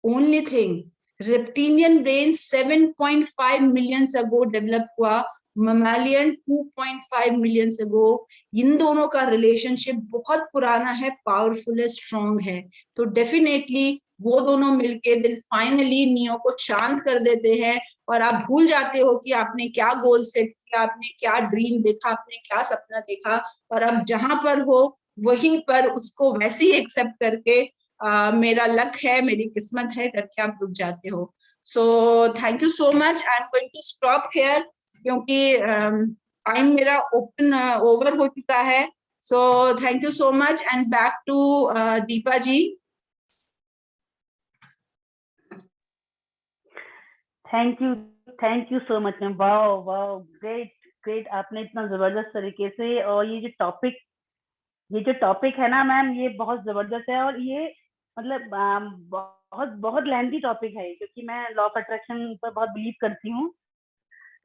only thing reptilian brain 7.5 million ago develop हुआ, ममेलियन 2.5 मिलियन अगो। इन दोनों का रिलेशनशिप बहुत पुराना है, पावरफुल है, स्ट्रॉन्ग है। तो डेफिनेटली वो दोनों मिलके दिल फाइनली नियो को शांत कर देते हैं और आप भूल जाते हो कि आपने क्या गोल सेट किया, आपने क्या ड्रीम देखा, आपने क्या सपना देखा, और अब जहां पर हो वहीं पर उसको वैसे ही एक्सेप्ट करके मेरा लक है, मेरी किस्मत है करके आप रुक जाते हो। So thank you so much, I am going to stop here क्योंकि टाइम मेरा ओपन ओवर हो चुका है। So thank you so much and back to Deepa ji. Thank you so much ma'am, wow wow, great great, आपने इतना जबरदस्त तरीके से, और ये जो टॉपिक है ना मैम, ये बहुत जबरदस्त है, और ये मतलब बहुत बहुत लेंथी टॉपिक है, क्योंकि मैं लॉ ऑफ अट्रैक्शन पर बहुत बिलीव करती हूँ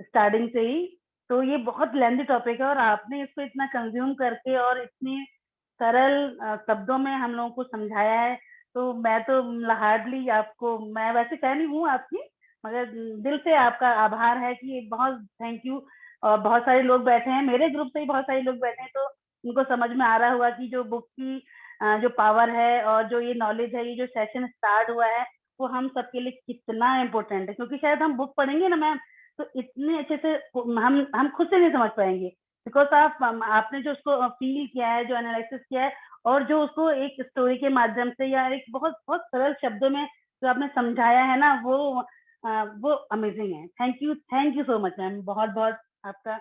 स्टार्टिंग से ही, तो ये बहुत लेंथी टॉपिक है, और आपने इसको इतना कंज्यूम करके और इतने सरल शब्दों में हम लोगों को समझाया है, तो मैं तो हार्डली आपको, मैं वैसे फैन ही हूँ आपकी, मगर दिल से आपका आभार है कि बहुत थैंक यू। और बहुत सारे लोग बैठे हैं, मेरे ग्रुप से ही बहुत सारे लोग बैठे हैं, तो उनको समझ में आ रहा होगा कि जो बुक की जो पावर है और जो ये नॉलेज है, ये जो सेशन स्टार्ट हुआ है, वो हम सबके लिए कितना इम्पोर्टेंट है, क्योंकि शायद हम बुक पढ़ेंगे ना मैम, तो इतने अच्छे से हम खुद से नहीं समझ पाएंगे, बिकॉज आपने जो उसको फील किया है, जो एनालिसिस किया है, और जो उसको एक स्टोरी के माध्यम से या एक बहुत बहुत सरल शब्दों में जो आपने समझाया है ना, वो अमेजिंग है। Thank you so much ma'am, बहुत बहुत आपका